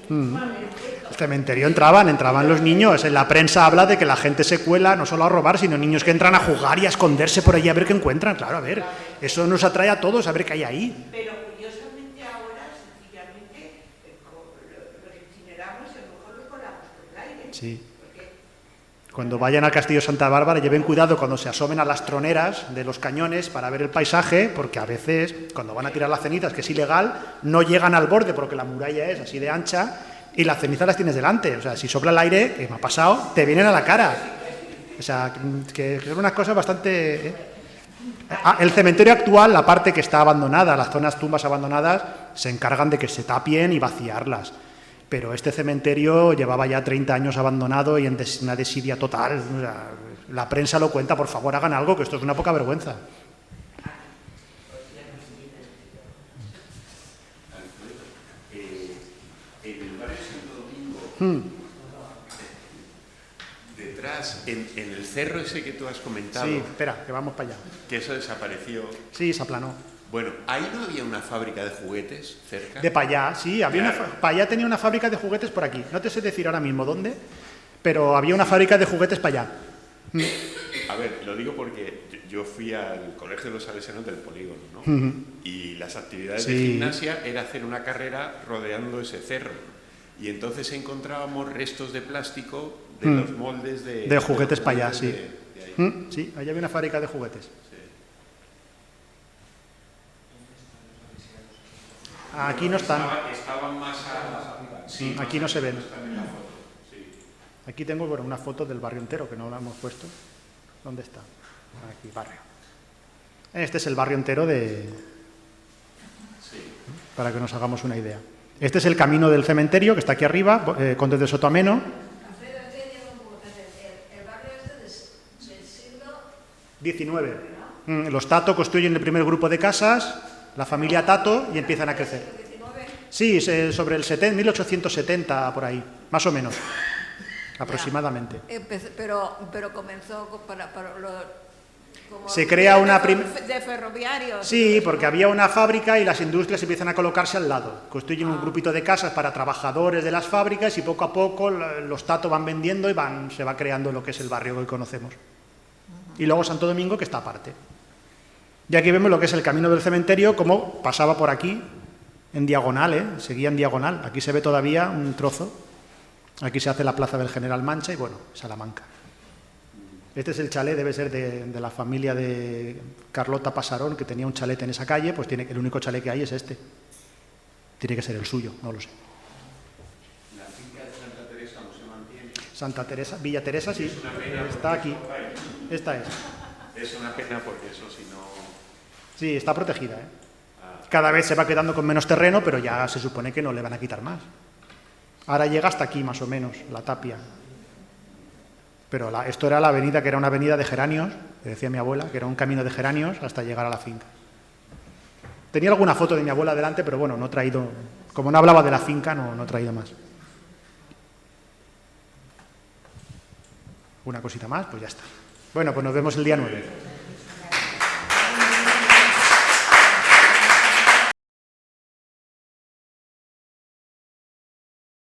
El cementerio entraban los niños. En la prensa habla de que la gente se cuela no solo a robar, sino niños que entran a jugar y a esconderse por allí a ver qué encuentran. Claro, a ver, eso nos atrae a todos a ver qué hay ahí. Pero curiosamente ahora, sencillamente, los incineramos y a lo mejor los colamos por el aire. Sí. Cuando vayan al Castillo Santa Bárbara, lleven cuidado cuando se asomen a las troneras de los cañones para ver el paisaje, porque a veces, cuando van a tirar las cenizas, que es ilegal, no llegan al borde porque la muralla es así de ancha y las cenizas las tienes delante. O sea, si sopla el aire, que me ha pasado, te vienen a la cara. O sea, que son unas cosas bastante... El cementerio actual, la parte que está abandonada, las zonas tumbas abandonadas, se encargan de que se tapien y vaciarlas. Pero este cementerio llevaba ya 30 años abandonado y en una desidia total. O sea, la prensa lo cuenta, por favor, hagan algo, que esto es una poca vergüenza. En el barrio Santo Domingo, detrás, en el cerro ese que tú has comentado... Sí, espera, que vamos para allá. Que eso desapareció. Sí, se aplanó. Bueno, ¿ahí no había una fábrica de juguetes cerca? De Payá, sí, Claro. Payá tenía una fábrica de juguetes por aquí. No te sé decir ahora mismo dónde, pero había una fábrica de juguetes Payá. A ver, lo digo porque yo fui al Colegio de los Salesianos del Polígono, ¿no? Y las actividades de Sí. gimnasia era hacer una carrera rodeando ese cerro. Y entonces encontrábamos restos de plástico de los moldes de De juguetes los Payá, moldes sí. de ahí. Sí, allá había una fábrica de juguetes. Sí. Aquí no están. Estaban más a... Sí, Aquí más no se arriba ven. están en la foto, sí. Aquí tengo bueno, una foto del barrio entero, que no la hemos puesto. ¿Dónde está? Aquí, barrio. Este es el barrio entero Sí. para que nos hagamos una idea. Este es el camino del cementerio, que está aquí arriba, Condes de Sotoameno. Alfredo, el barrio este del siglo 19. Los Tato construyen el primer grupo de casas, la familia Tato, y empiezan a crecer. XIX. Sí, sobre el 1870, por ahí, más o menos, aproximadamente. Pero comenzó como Se crea una de ferroviarios. Sí, porque había una fábrica y las industrias empiezan a colocarse al lado. Construyen un grupito de casas para trabajadores de las fábricas y poco a poco los Tato van vendiendo y se va creando lo que es el barrio que hoy conocemos. Y luego Santo Domingo, que está aparte. Y aquí vemos lo que es el camino del cementerio, como pasaba por aquí, en diagonal, seguía en diagonal. Aquí se ve todavía un trozo. Aquí se hace la plaza del General Mancha y, bueno, Salamanca. Este es el chalet, debe ser de la familia de Carlota Pasarón, que tenía un chalet en esa calle, pues el único chalet que hay es este. Tiene que ser el suyo, no lo sé. La finca de Santa Teresa no se mantiene. Santa Teresa, Villa Teresa, sí, Es una pena está porque aquí. eso cae. Esta es. Es una pena porque eso si no... Sí, está protegida. Cada vez se va quedando con menos terreno, pero ya se supone que no le van a quitar más. Ahora llega hasta aquí, más o menos, la tapia. Pero esto era la avenida, que era una avenida de geranios, que decía mi abuela, que era un camino de geranios hasta llegar a la finca. Tenía alguna foto de mi abuela delante, pero bueno, no he traído... Como no hablaba de la finca, no he traído más. Una cosita más, pues ya está. Bueno, pues nos vemos el día 9.